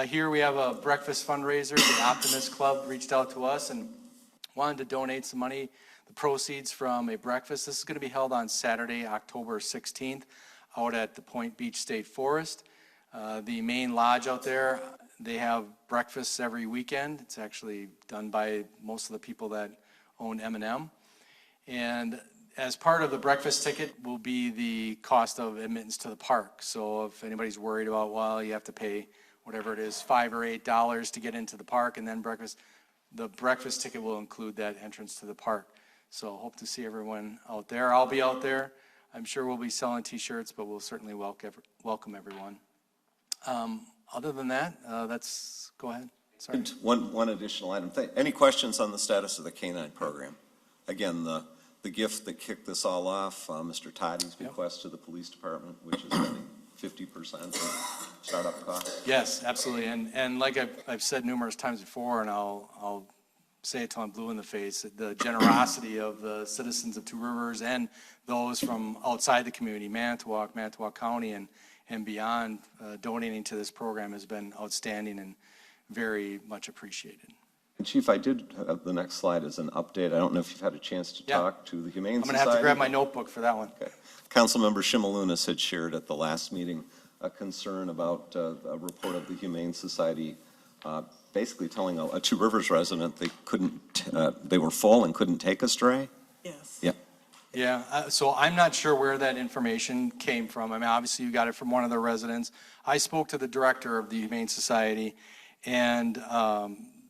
Here we have a breakfast fundraiser. The Optimist Club reached out to us and wanted to donate some money, the proceeds from a breakfast. This is going to be held on Saturday, October 16th, out at the Point Beach State Forest. The main lodge out there, they have breakfasts every weekend. It's actually done by most of the people that own M&M. And as part of the breakfast ticket will be the cost of admittance to the park. So if anybody's worried about, well, you have to pay whatever it is, $5 or $8 to get into the park and then breakfast, the breakfast ticket will include that entrance to the park. So hope to see everyone out there. I'll be out there. I'm sure we'll be selling t-shirts, but we'll certainly welcome everyone. Other than that, go ahead. Sorry. And one additional item. Any questions on the status of the Canine program? Again, the gift that kicked this all off, Mr. Toddy's bequest to the police department, which is only 50% of startup costs. Yes, absolutely. And like I've said numerous times before, and I'll say it till I'm blue in the face, the generosity of the citizens of Two Rivers and those from outside the community, Manitowoc County, and beyond, donating to this program has been outstanding and very much appreciated. And Chief, I did, the next slide is an update. I don't know if you've had a chance to talk to the Humane Society. I'm going to have to grab my notebook for that one. Okay. Councilmember Shimalunas had shared at the last meeting a concern about a report of the Humane Society basically telling a Two Rivers resident they were full and couldn't take a stray. Yes. Yeah. Yeah, so I'm not sure where that information came from. I mean, obviously you got it from one of the residents. I spoke to the director of the Humane Society, and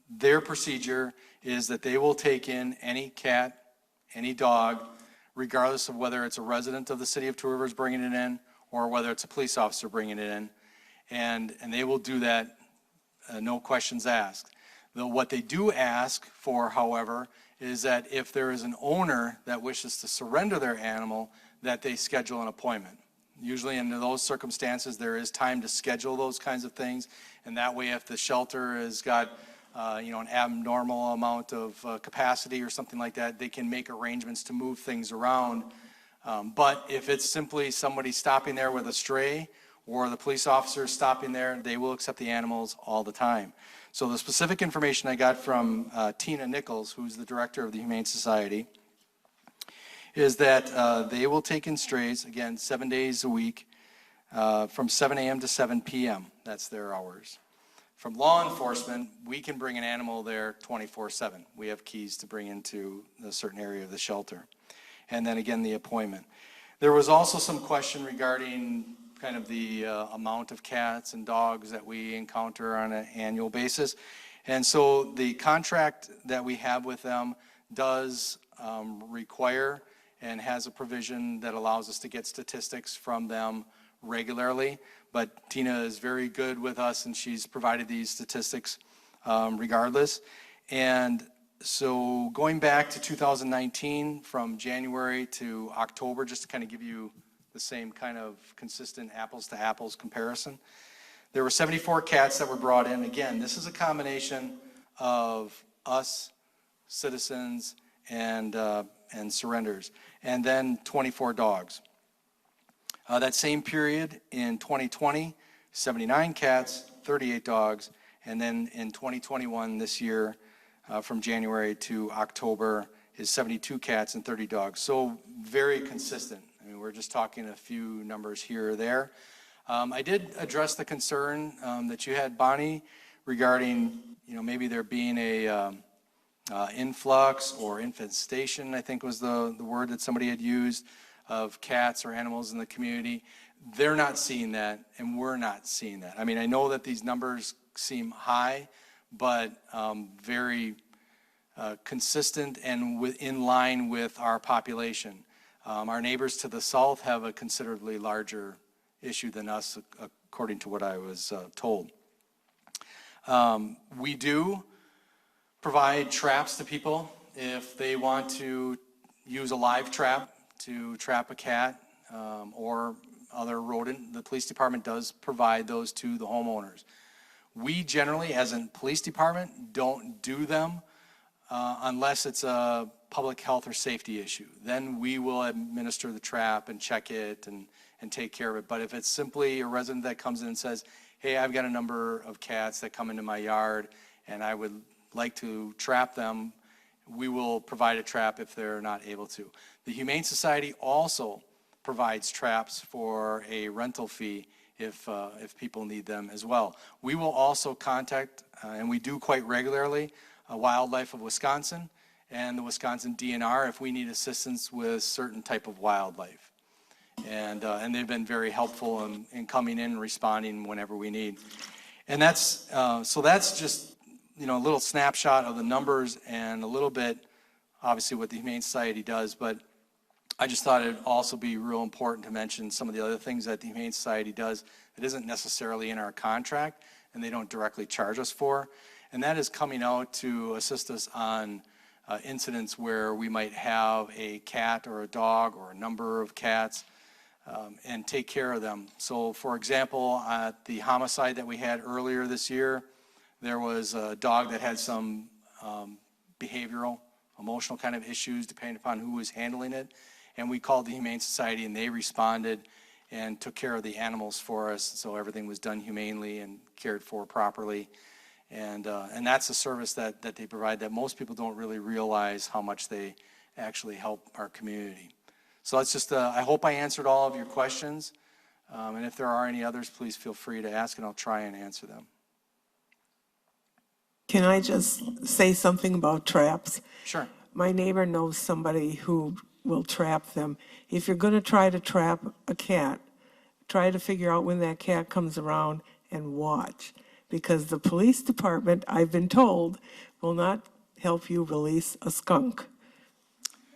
their procedure is that they will take in any cat, any dog, regardless of whether it's a resident of the city of Two Rivers bringing it in or whether it's a police officer bringing it in, and they will do that, no questions asked. What they do ask for, however, is that if there is an owner that wishes to surrender their animal, that they schedule an appointment. Usually in those circumstances, there is time to schedule those kinds of things, and that way if the shelter has got an abnormal amount of capacity or something like that, they can make arrangements to move things around. But if it's simply somebody stopping there with a stray or the police officer stopping there, they will accept the animals all the time. So the specific information I got from Tina Nichols, who's the director of the Humane Society, is that they will take in strays, again, 7 days a week, from 7 a.m. to 7 p.m. That's their hours. From law enforcement, we can bring an animal there 24/7. We have keys to bring into a certain area of the shelter. And then again, the appointment. There was also some question regarding kind of the amount of cats and dogs that we encounter on an annual basis. And so the contract that we have with them does require and has a provision that allows us to get statistics from them regularly. But Tina is very good with us, and she's provided these statistics regardless. And So going back to 2019, from January to October, just to kind of give you the same kind of consistent apples to apples comparison, there were 74 cats that were brought in. Again, this is a combination of us, citizens, and surrenders, and then 24 dogs. That same period in 2020, 79 cats, 38 dogs, and then in 2021, this year, from January to October, is 72 cats and 30 dogs. So very consistent. I mean, we're just talking a few numbers here or there. I did address the concern that you had, Bonnie, regarding, maybe there being a influx or infestation, I think was the word that somebody had used, of cats or animals in the community. They're not seeing that, and we're not seeing that. I mean, I know that these numbers seem high, but very consistent and in line with our population. Our neighbors to the south have a considerably larger issue than us, according to what I was told. We do provide traps to people if they want to use a live trap to trap a cat or other rodent. The police department does provide those to the homeowners. We generally, as a police department, don't do them unless it's a public health or safety issue. Then we will administer the trap and check it and take care of it. But if it's simply a resident that comes in and says, hey, I've got a number of cats that come into my yard and I would like to trap them, we will provide a trap if they're not able to. The Humane Society also provides traps for a rental fee if people need them as well. We will also contact, and we do quite regularly, Wildlife of Wisconsin and the Wisconsin DNR if we need assistance with certain type of wildlife. And they've been very helpful in coming in and responding whenever we need. And that's, so that's just, a little snapshot of the numbers and a little bit, obviously, what the Humane Society does. But I just thought it'd also be real important to mention some of the other things that the Humane Society does that isn't necessarily in our contract and they don't directly charge us for. And that is coming out to assist us on incidents where we might have a cat or a dog or a number of cats and take care of them. So, for example, at the homicide that we had earlier this year, there was a dog that had some behavioral, emotional kind of issues depending upon who was handling it. And we called the Humane Society and they responded and took care of the animals for us. So everything was done humanely and cared for properly. And that's a service that they provide that most people don't really realize how much they actually help our community. So that's just, I hope I answered all of your questions. And if there are any others, please feel free to ask and I'll try and answer them. Can I just say something about traps? Sure. My neighbor knows somebody who will trap them. If you're going to try to trap a cat, try to figure out when that cat comes around and watch. Because the police department, I've been told, will not help you release a skunk.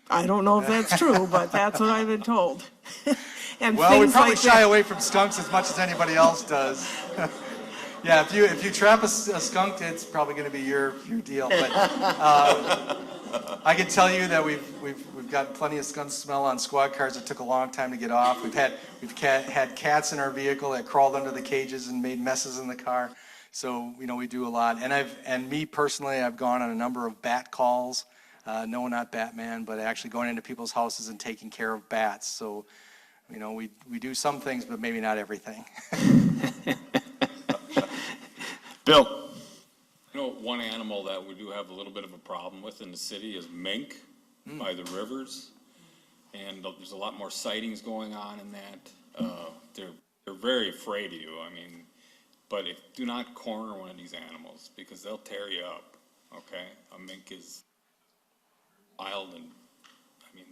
I don't know if that's true, but that's what I've been told. And well, we probably like shy away from skunks as much as anybody else does. Yeah, if you trap a skunk, it's probably going to be your deal. But I can tell you that we've got plenty of skunk smell on squad cars. It took a long time to get off. We've had cats in our vehicle that crawled under the cages and made messes in the car. So we do a lot. And me personally, I've gone on a number of bat calls. No, not Batman, but actually going into people's houses and taking care of bats. So we do some things, but maybe not everything. Bill? One animal that we do have a little bit of a problem with in the city is mink by the rivers. And there's a lot more sightings going on in that. They're very afraid of you. But do not corner one of these animals because they'll tear you up, okay? A mink is wild and,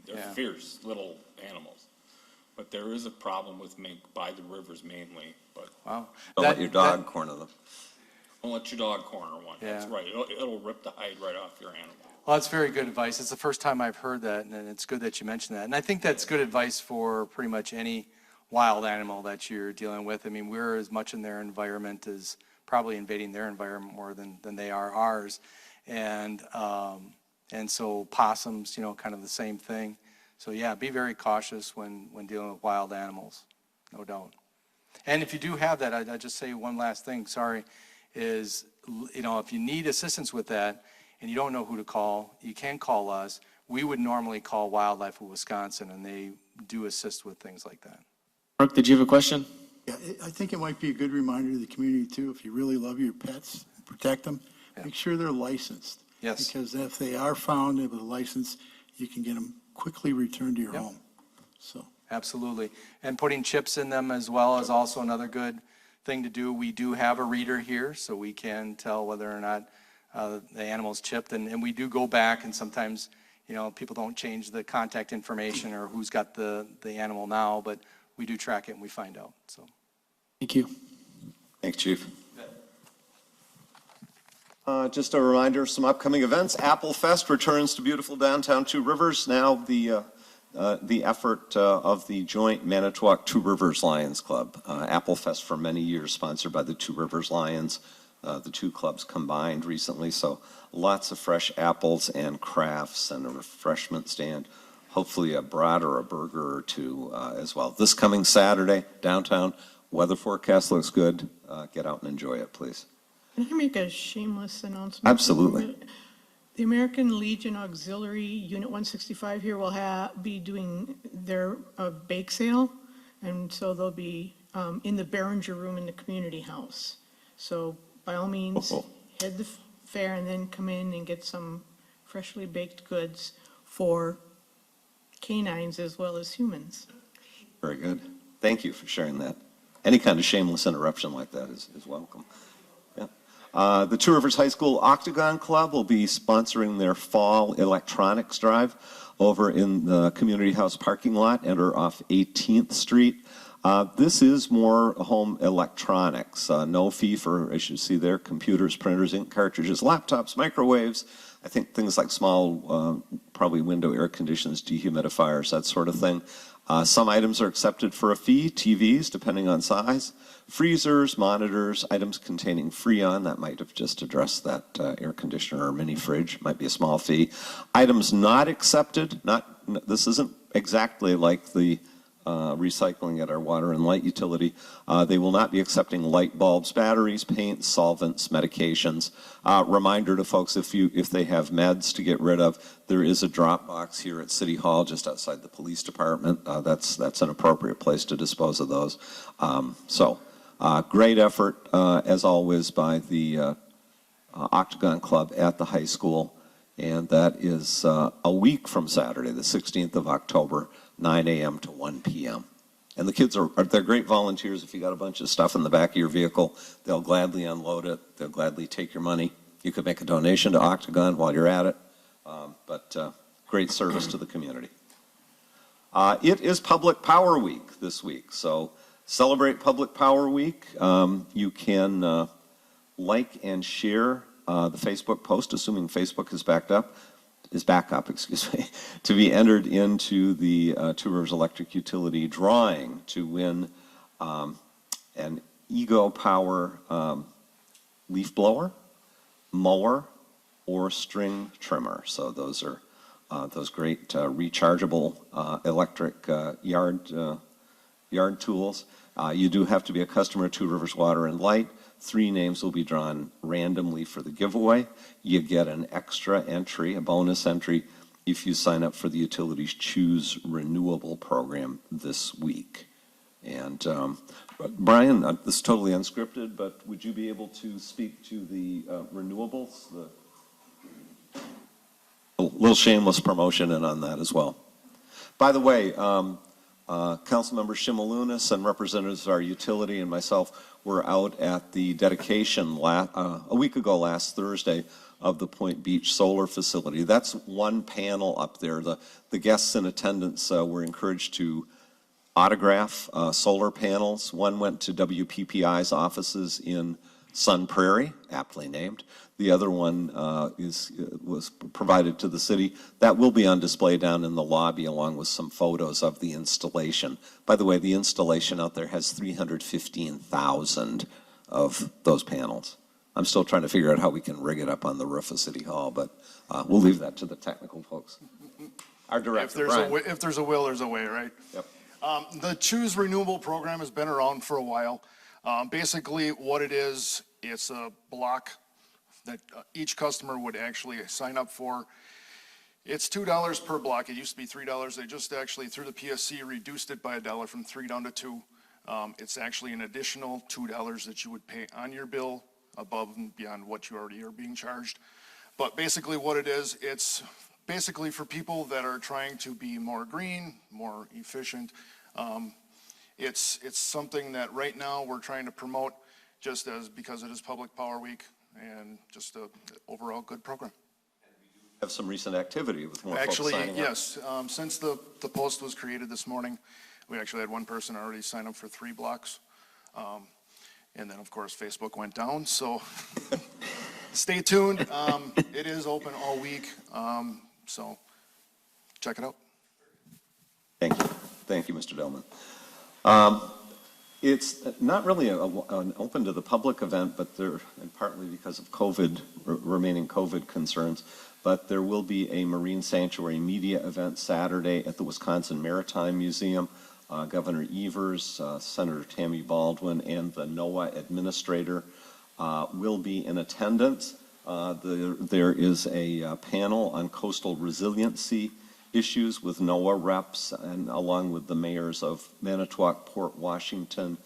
they're fierce little animals. But there is a problem with mink by the rivers mainly, but. Wow. Don't let your dog corner them. Don't let your dog corner one. Yeah. That's right. It'll rip the hide right off your animal. Well, that's very good advice. It's the first time I've heard that, and it's good that you mentioned that. And I think that's good advice for pretty much any wild animal that you're dealing with. We're as much in their environment as probably invading their environment more than they are ours. And And so possums, kind of the same thing. So yeah, be very cautious when dealing with wild animals, no doubt. And if you do have that, I'd just say one last thing, sorry, is, if you need assistance with that and you don't know who to call, you can call us. We would normally call Wildlife of Wisconsin, and they do assist with things like that. Mark, did you have a question? Yeah, I think it might be a good reminder to the community too, if you really love your pets, protect them, make sure they're licensed. Yes. Because if they are found with a license, you can get them quickly returned to your Yep. home. So. Absolutely. And putting chips in them as well is also another good thing to do. We do have a reader here, so we can tell whether or not the animal's chipped. And we do go back, and sometimes, people don't change the contact information or who's got the animal now, but we do track it and we find out. So. Thank you. Thanks, Chief. Just a reminder, some upcoming events. Apple Fest returns to beautiful downtown Two Rivers. Now the effort of the joint Manitowoc Two Rivers Lions Club. Apple Fest for many years sponsored by the Two Rivers Lions. The two clubs combined recently, so lots of fresh apples and crafts and a refreshment stand. Hopefully a brat or a burger or two as well. This coming Saturday, downtown. Weather forecast looks good. Get out and enjoy it, please. Can I make a shameless announcement? Absolutely. The American Legion Auxiliary Unit 165 here will be doing their bake sale, and so they'll be in the Behringer Room in the community house. So by all means, head the fair and then come in and get some freshly baked goods for canines as well as humans. Very good. Thank you for sharing that. Any kind of shameless interruption like that is welcome. Yeah. The Two Rivers High School Octagon Club will be sponsoring their fall electronics drive over in the community house parking lot, enter off 18th Street. This is more home electronics. No fee for, as you see there, computers, printers, ink cartridges, laptops, microwaves. I think things like small, probably window air conditioners, dehumidifiers, that sort of thing. Some items are accepted for a fee, TVs, depending on size, freezers, monitors, items containing Freon, that might have just addressed that air conditioner or mini fridge, might be a small fee. Items not accepted, this isn't exactly like the recycling at our water and light utility. They will not be accepting light bulbs, batteries, paints, solvents, medications. Reminder to folks, if they have meds to get rid of, there is a drop box here at City Hall just outside the police department. That's an appropriate place to dispose of those. Great effort, as always, by the Octagon Club at the high school. And that is a week from Saturday, the 16th of October, 9 a.m. to 1 p.m. And the kids they're great volunteers. If you got a bunch of stuff in the back of your vehicle, they'll gladly unload it. They'll gladly take your money. You could make a donation to Octagon while you're at it. Great service to the community. It is Public Power Week this week, so celebrate Public Power Week. You can like and share the Facebook post, assuming Facebook is back up, to be entered into the Two Rivers Electric Utility drawing to win an Ego Power leaf blower, mower, or string trimmer. So those are those great rechargeable electric yard tools. You do have to be a customer of Two Rivers Water and Light. 3 names will be drawn randomly for the giveaway. You get an extra entry, a bonus entry, if you sign up for the Utilities Choose Renewable program this week. And Brian, this is totally unscripted, but would you be able to speak to the renewables? A little shameless promotion in on that as well. By the way, Councilmember Shimalunas and representatives of our utility and myself were out at the dedication a week ago last Thursday of the Point Beach Solar Facility. That's one panel up there. The guests in attendance were encouraged to autograph solar panels. One went to WPPI's offices in Sun Prairie, aptly named. The other one was provided to the city. That will be on display down in the lobby along with some photos of the installation. By the way, the installation out there has 315,000 of those panels. I'm still trying to figure out how we can rig it up on the roof of City Hall, but we'll leave that to the technical folks. Our director, Brian. If there's a will, there's a way, right? Yep. The Choose Renewable program has been around for a while. Basically, what it is, it's a block that each customer would actually sign up for. It's $2 per block. It used to be $3. They just actually, through the PSC, reduced it by $1 from 3 down to 2. It's actually an additional $2 that you would pay on your bill above and beyond what you already are being charged. But basically what it is, it's basically for people that are trying to be more green, more efficient. It's something that right now we're trying to promote just because it is Public Power Week and just a overall good program. Have some recent activity with more folks signing up. Actually, yes. Since the post was created this morning, we actually had one person already sign up for 3 blocks. And then, of course, Facebook went down, so stay tuned. It is open all week, so check it out. Thank you. Thank you, Mr. Delman. It's not really an open to the public event, but and partly because of COVID, remaining COVID concerns, but there will be a Marine Sanctuary media event Saturday at the Wisconsin Maritime Museum. Governor Evers, Senator Tammy Baldwin, and the NOAA administrator will be in attendance. There is a panel on coastal resiliency issues with NOAA reps and along with the mayors of Manitowoc, Port Washington,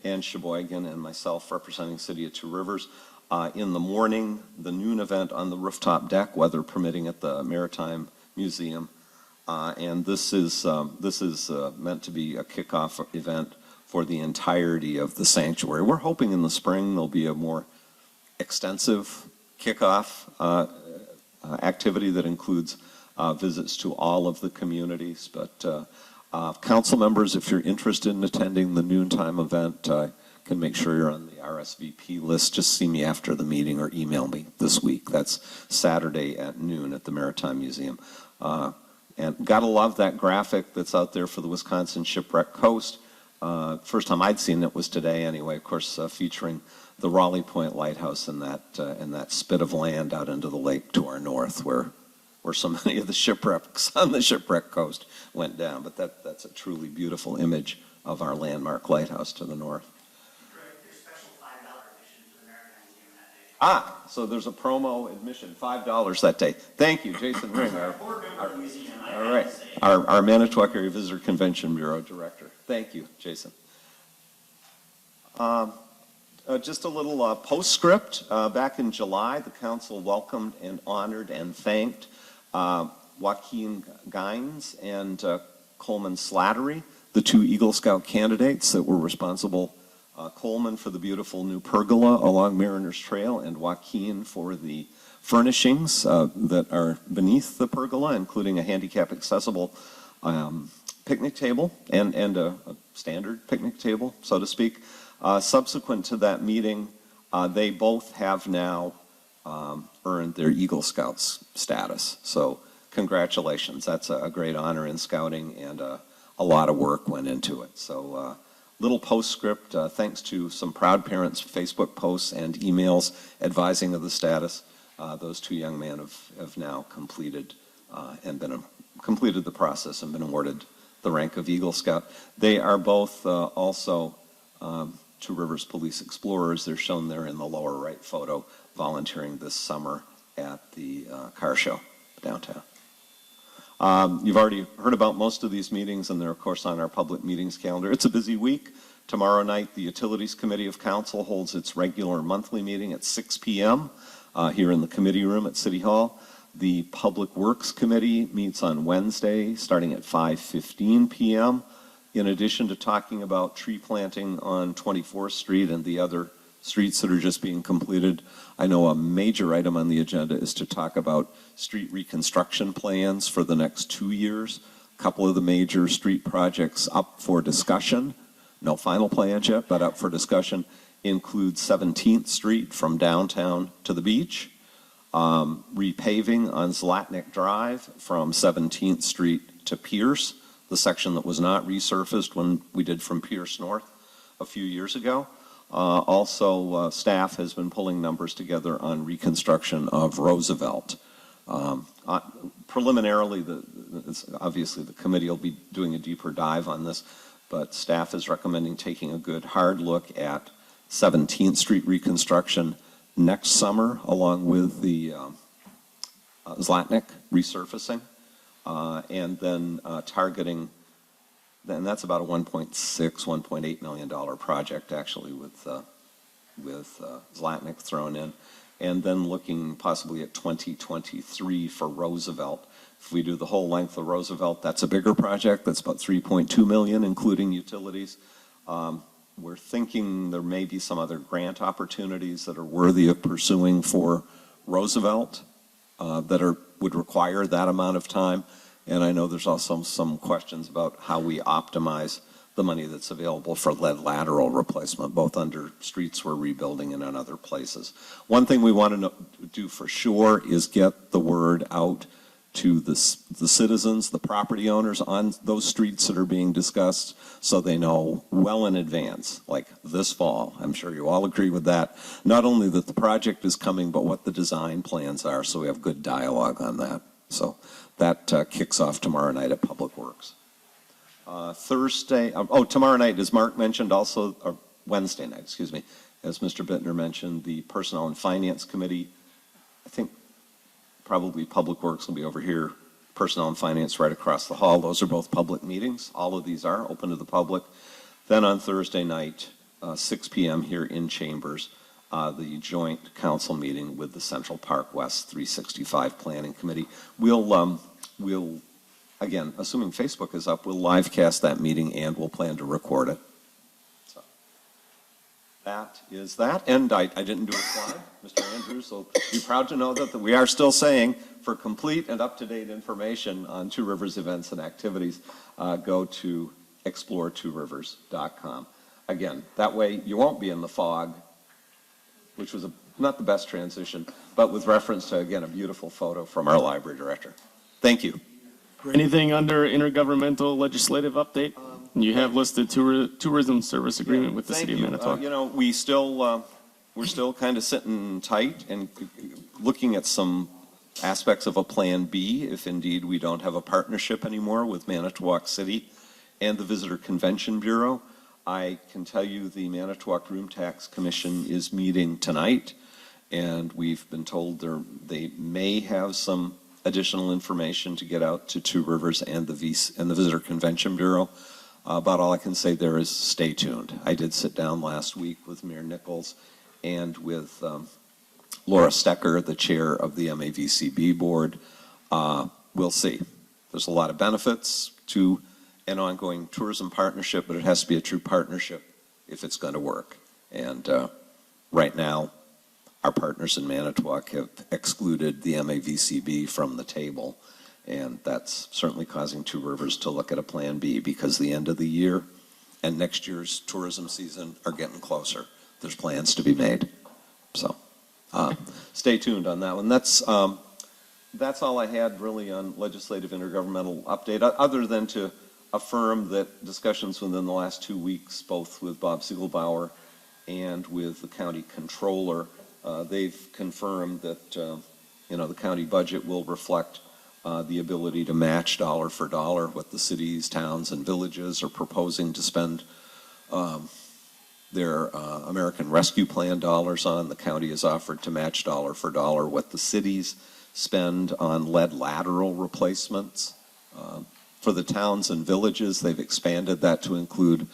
and Sheboygan, and myself representing City of Two Rivers. In the morning, the noon event on the rooftop deck, weather permitting, at the Maritime Museum. And this is meant to be a kickoff event for the entirety of the sanctuary. We're hoping in the spring there'll be a more extensive kickoff activity that includes visits to all of the communities. But council members, if you're interested in attending the noontime event, can make sure you're on the RSVP list. Just see me after the meeting or email me this week. That's Saturday at noon at the Maritime Museum. And gotta love that graphic that's out there for the Wisconsin Shipwreck Coast. First time I'd seen it was today anyway, of course, featuring the Raleigh Point Lighthouse and that spit of land out into the lake to our north where so many of the shipwrecks on the Shipwreck Coast went down. But that's a truly beautiful image of our landmark lighthouse to the north. There's special $5 admission to the Maritime Museum that day. So there's a promo admission, $5 that day. Thank you, Jason Ring, our Manitowoc Area Visitor Convention Bureau Director. Thank you, Jason. Just a little postscript. Back in July, the council welcomed and honored and thanked Joaquin Gaines and Coleman Slattery, the 2 Eagle Scout candidates that were responsible. Coleman for the beautiful new pergola along Mariners Trail, and Joaquin for the furnishings that are beneath the pergola, including a handicap accessible picnic table and a standard picnic table, so to speak. Subsequent to that meeting, they both have now earned their Eagle Scouts status. So congratulations. That's a great honor in scouting, and a lot of work went into it. So little postscript, thanks to some proud parents' Facebook posts and emails advising of the status. Those 2 young men have now completed the process and been awarded the rank of Eagle Scout. They are both also Two Rivers Police Explorers. They're shown there in the lower right photo, volunteering this summer at the car show downtown. You've already heard about most of these meetings, and they're, of course, on our public meetings calendar. It's a busy week. Tomorrow night, the Utilities Committee of Council holds its regular monthly meeting at 6 p.m. Here in the committee room at City Hall. The Public Works Committee meets on Wednesday, starting at 5:15 p.m. In addition to talking about tree planting on 24th Street and the other streets that are just being completed, I know a major item on the agenda is to talk about street reconstruction plans for the next 2 years. A couple of the major street projects up for discussion, no final plans yet, but up for discussion, include 17th Street from downtown to the beach, repaving on Zlatnik Drive from 17th Street to Pierce, the section that was not resurfaced when we did from Pierce North a few years ago. Also, staff has been pulling numbers together on reconstruction of Roosevelt. Preliminarily, obviously the committee will be doing a deeper dive on this, but staff is recommending taking a good hard look at 17th Street reconstruction next summer, along with the Zlatnik resurfacing, and then targeting, and that's about a $1.8 million project, actually, with Zlatnik thrown in, and then looking possibly at 2023 for Roosevelt. If we do the whole length of Roosevelt, that's a bigger project. That's about $3.2 million, including utilities. We're thinking there may be some other grant opportunities that are worthy of pursuing for Roosevelt that would require that amount of time. And I know there's also some questions about how we optimize the money that's available for lead lateral replacement, both under streets we're rebuilding and in other places. One thing we want to do for sure is get the word out to the citizens, the property owners on those streets that are being discussed, so they know well in advance, like this fall. I'm sure you all agree with that. Not only that the project is coming, but what the design plans are, so we have good dialogue on that. So that kicks off tomorrow night at Public Works. Tomorrow night, as Mark mentioned, also, or Wednesday night, excuse me, as Mr. Bittner mentioned, the Personnel and Finance Committee, I think probably Public Works will be over here, Personnel and Finance right across the hall. Those are both public meetings. All of these are open to the public. Then on Thursday night, 6 p.m. here in Chambers, the joint council meeting with the Central Park West 365 Planning Committee. We'll again, assuming Facebook is up, we'll live cast that meeting and we'll plan to record it. So that is that. And I didn't do a slide. Mr. Andrews will be proud to know that we are still saying, for complete and up-to-date information on Two Rivers events and activities, go to explore2rivers.com. Again, that way you won't be in the fog, which was not the best transition, but with reference to, again, a beautiful photo from our library director. Thank you. Anything under intergovernmental legislative update? You have listed tourism service agreement with the city of Manitowoc. You know, we're still kind of sitting tight and looking at some aspects of a Plan B if indeed we don't have a partnership anymore with Manitowoc City and the Visitor Convention Bureau. I can tell you the Manitowoc Room Tax Commission is meeting tonight, and we've been told they may have some additional information to get out to Two Rivers and the Visitor Convention Bureau. About all I can say there is stay tuned. I did sit down last week with Mayor Nichols and with Laura Stecker, the chair of the MAVCB board. We'll see. There's a lot of benefits to an ongoing tourism partnership, but it has to be a true partnership if it's going to work. And right now, our partners in Manitowoc have excluded the MAVCB from the table, and that's certainly causing Two Rivers to look at a Plan B, because the end of the year and next year's tourism season are getting closer. There's plans to be made. So stay tuned on that one. That's all I had really on legislative intergovernmental update, other than to affirm that discussions within the last 2 weeks, both with Bob Siegelbauer and with the county controller, they've confirmed that the county budget will reflect the ability to match dollar for dollar what the cities, towns, and villages are proposing to spend their American Rescue Plan dollars on. The county has offered to match dollar for dollar what the cities spend on lead lateral replacements. For the towns and villages, they've expanded that to include,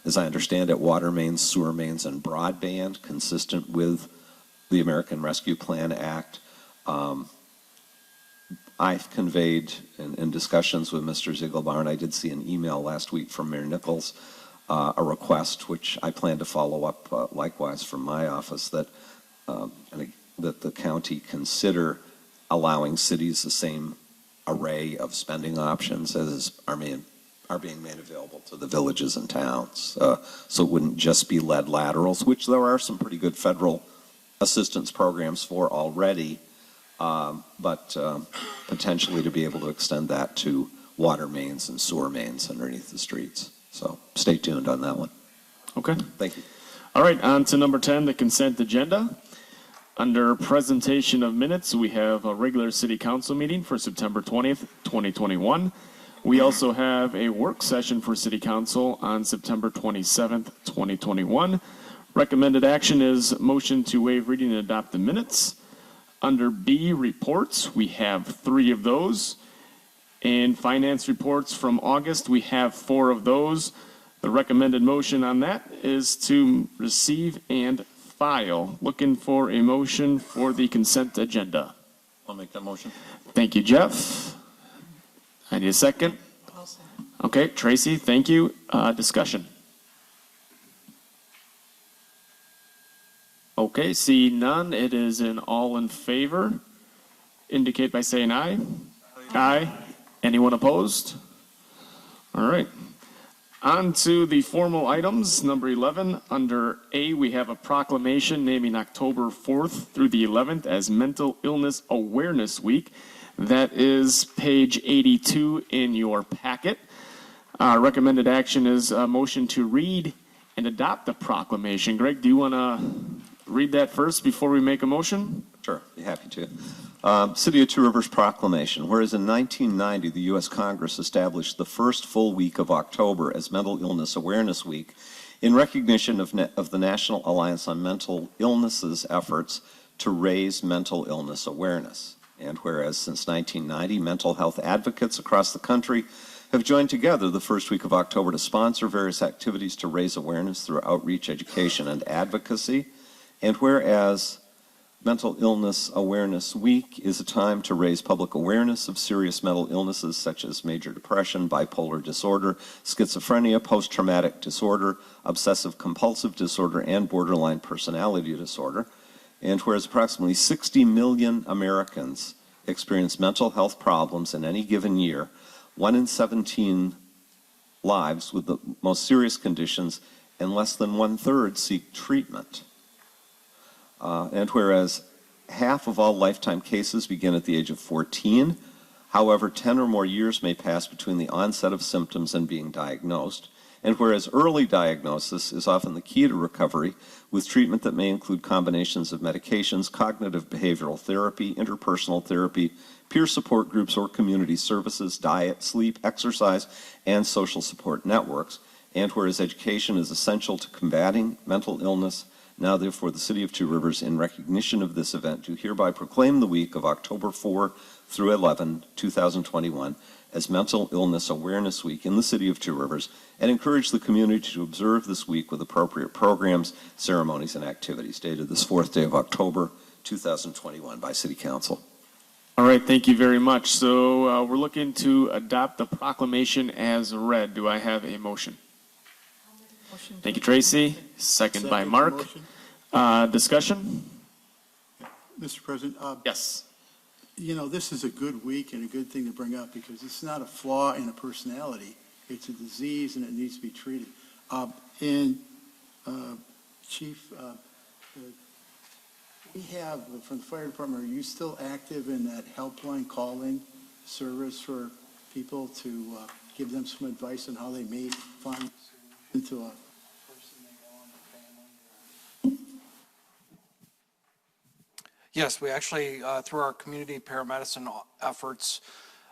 as I understand it, water mains, sewer mains, and broadband, consistent with the American Rescue Plan Act. I've conveyed in discussions with Mr. Ziegelbauer, and I did see an email last week from Mayor Nichols, a request, which I plan to follow up likewise from my office, that the county consider allowing cities the same array of spending options as are being made available to the villages and towns. So it wouldn't just be lead laterals, which there are some pretty good federal assistance programs for already, but potentially to be able to extend that to water mains and sewer mains underneath the streets. So stay tuned on that one. Okay. Thank you. All right, on to number 10, the consent agenda. Under presentation of minutes, we have a regular city council meeting for September 20th, 2021. We also have a work session for city council on September 27th, 2021. Recommended action is motion to waive reading and adopt the minutes. Under B, reports, we have 3 of those. And finance reports from August, we have 4 of those. The recommended motion on that is to receive and file. Looking for a motion for the consent agenda. I'll make that motion. Thank you, Jeff. I need a second. Okay, Tracy, thank you. Discussion. Okay, see none. It is an all in favor. Indicate by saying aye. Aye. Anyone opposed? All right. On to the formal items. Number 11, under A, we have a proclamation naming October 4th through the 11th as Mental Illness Awareness Week. That is page 82 in your packet. Recommended action is a motion to read and adopt the proclamation. Greg, do you want to read that first before we make a motion? Sure, be happy to. City of Two Rivers proclamation. Whereas in 1990, the U.S. Congress established the first full week of October as Mental Illness Awareness Week in recognition of the National Alliance on Mental Illnesses efforts to raise mental illness awareness. And whereas since 1990, mental health advocates across the country have joined together the first week of October to sponsor various activities to raise awareness through outreach, education, and advocacy. And whereas Mental Illness Awareness Week is a time to raise public awareness of serious mental illnesses such as major depression, bipolar disorder, schizophrenia, post-traumatic disorder, obsessive-compulsive disorder, and borderline personality disorder. And whereas approximately 60 million Americans experience mental health problems in any given year, 1 in 17 lives with the most serious conditions, and less than 1/3 seek treatment. And whereas half of all lifetime cases begin at the age of 14, however, 10 or more years may pass between the onset of symptoms and being diagnosed. And whereas early diagnosis is often the key to recovery, with treatment that may include combinations of medications, cognitive behavioral therapy, interpersonal therapy, peer support groups or community services, diet, sleep, exercise, and social support networks. And whereas education is essential to combating mental illness, now therefore the City of Two Rivers, in recognition of this event, do hereby proclaim the week of October 4 through 11, 2021, as Mental Illness Awareness Week in the City of Two Rivers, and encourage the community to observe this week with appropriate programs, ceremonies, and activities. Dated this 4th day of October, 2021, by City Council. All right, thank you very much. So we're looking to adopt the proclamation as read. Do I have a motion? Thank you, Tracy. Second by Mark. Discussion? Mr. President? Yes. You know, this is a good week and a good thing to bring up because it's not a flaw in a personality. It's a disease and it needs to be treated. Chief, we have, from the fire department, are you still active in that helpline call-in service for people to give them some advice on how they may find into a person they go on, a family? Yes, we actually, through our community paramedicine efforts,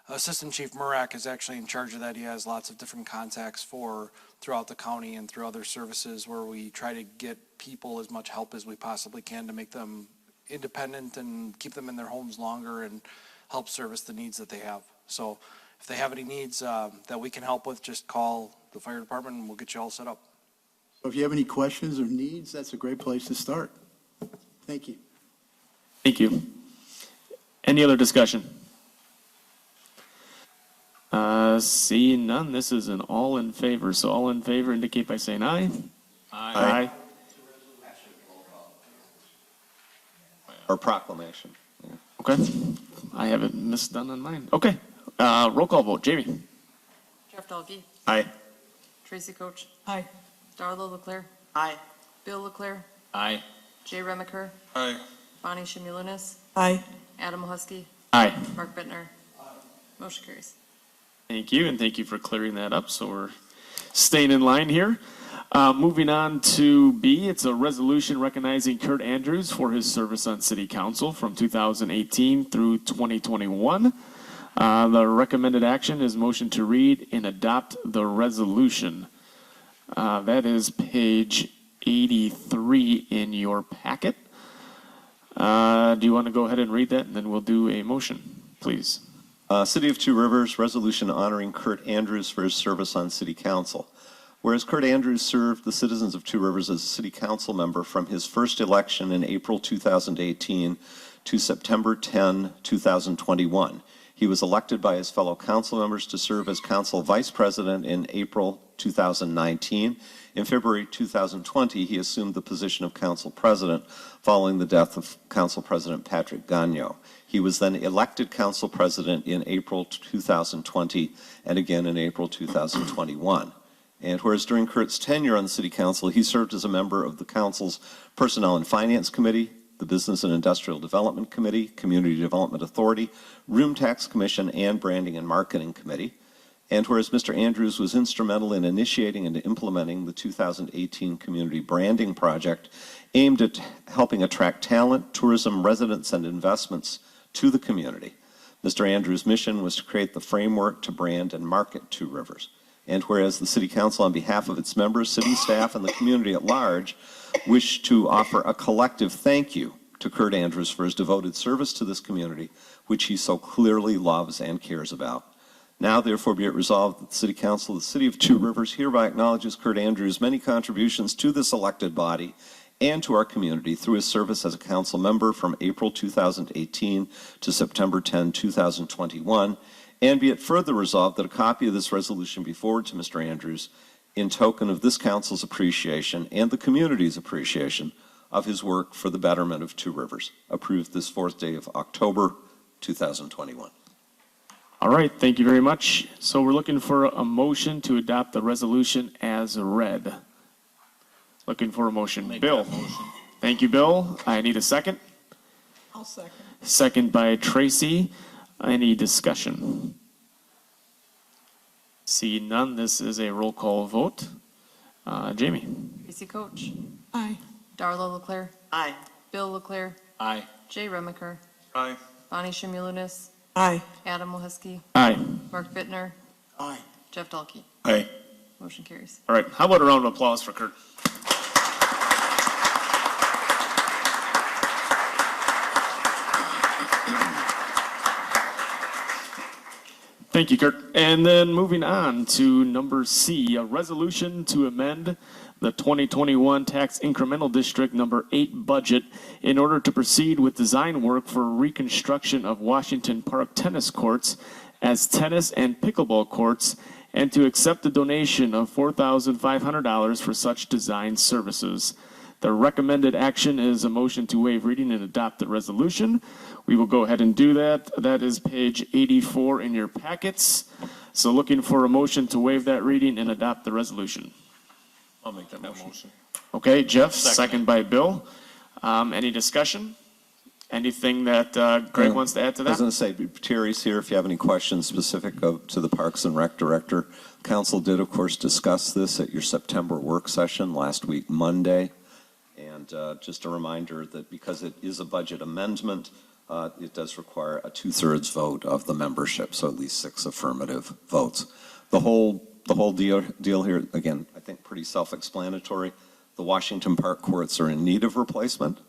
Assistant Chief Murak is actually in charge of that. He has lots of different contacts throughout the county and through other services where we try to get people as much help as we possibly can to make them independent and keep them in their homes longer and help service the needs that they have. So if they have any needs that we can help with, just call the fire department and we'll get you all set up. So if you have any questions or needs, that's a great place to start. Thank you. Thank you. Any other discussion? Seeing none, this is an all in favor. So all in favor indicate by saying aye. Aye. Or proclamation. Yeah. Okay. I haven't misdone on mine. Okay. Roll call vote. Jamie. Jeff Dahlke. Aye. Tracy Coach. Aye. Darla Leclerc. Aye. Bill Leclerc. Aye. Jay Remiker. Aye. Bonnie Shimulinas. Aye. Adam Husky. Aye. Mark Bittner. Motion carries. Thank you, and thank you for clearing that up, so we're staying in line here. Moving on to B, it's a resolution recognizing Curt Andrews for his service on City Council from 2018 through 2021. The recommended action is motion to read and adopt the resolution. That is page 83 in your packet. Do you want to go ahead and read that, and then we'll do a motion, please? City of Two Rivers, resolution honoring Curt Andrews for his service on City Council. Whereas Curt Andrews served the citizens of Two Rivers as a City Council member from his first election in April 2018 to September 10, 2021. He was elected by his fellow council members to serve as council vice president in April 2019. In February 2020, he assumed the position of council president following the death of council president Patrick Gagnon. He was then elected council president in April 2020 and again in April 2021. And whereas during Curt's tenure on the City Council, he served as a member of the Council's Personnel and Finance Committee, the Business and Industrial Development Committee, Community Development Authority, Room Tax Commission, and Branding and Marketing Committee. And whereas Mr. Andrews was instrumental in initiating and implementing the 2018 Community Branding Project aimed at helping attract talent, tourism, residents, and investments to the community. Mr. Andrews' mission was to create the framework to brand and market Two Rivers. And whereas the City Council, on behalf of its members, city staff, and the community at large, wish to offer a collective thank you to Curt Andrews for his devoted service to this community, which he so clearly loves and cares about. Now, therefore, be it resolved that the City Council of the City of Two Rivers hereby acknowledges Curt Andrews' many contributions to this elected body and to our community through his service as a council member from April 2018 to September 10, 2021, and be it further resolved that a copy of this resolution be forwarded to Mr. Andrews in token of this council's appreciation and the community's appreciation of his work for the betterment of Two Rivers. Approved this 4th day of October, 2021. All right, thank you very much. So we're looking for a motion to adopt the resolution as read. Looking for a motion. Bill. Thank you, Bill. I need a second. I'll second. Second by Tracy. Any discussion? See none, this is a roll call vote. Jamie? Casey Coach. Aye. Darla Leclerc. Aye. Bill Leclerc. Aye. Jay Remiker. Aye. Bonnie Shimulunis. Aye. Adam Mohiskey. Aye. Mark Bittner. Aye. Jeff Dahlke. Aye. Motion carries. All right, how about a round of applause for Curt? Thank you, Curt. And then moving on to number C, a resolution to amend the 2021 Tax Incremental District Number 8 budget in order to proceed with design work for reconstruction of Washington Park tennis courts as tennis and pickleball courts, and to accept a donation of $4,500 for such design services. The recommended action is a motion to waive reading and adopt the resolution. We will go ahead and do that. That is page 84 in your packets. So looking for a motion to waive that reading and adopt the resolution. I'll make that motion. Okay, Jeff, second by Bill. Any discussion? Anything that Greg wants to add to I was that? going to say, Terry's here if you have any questions specific to the Parks and Rec Director. Council did, of course, discuss this at your September work session last week, Monday. And just a reminder that because it is a budget amendment, it does require a 2/3 vote of the membership, so at least 6 affirmative votes. The whole deal here, again, I think pretty self-explanatory. The Washington Park courts are in need of replacement.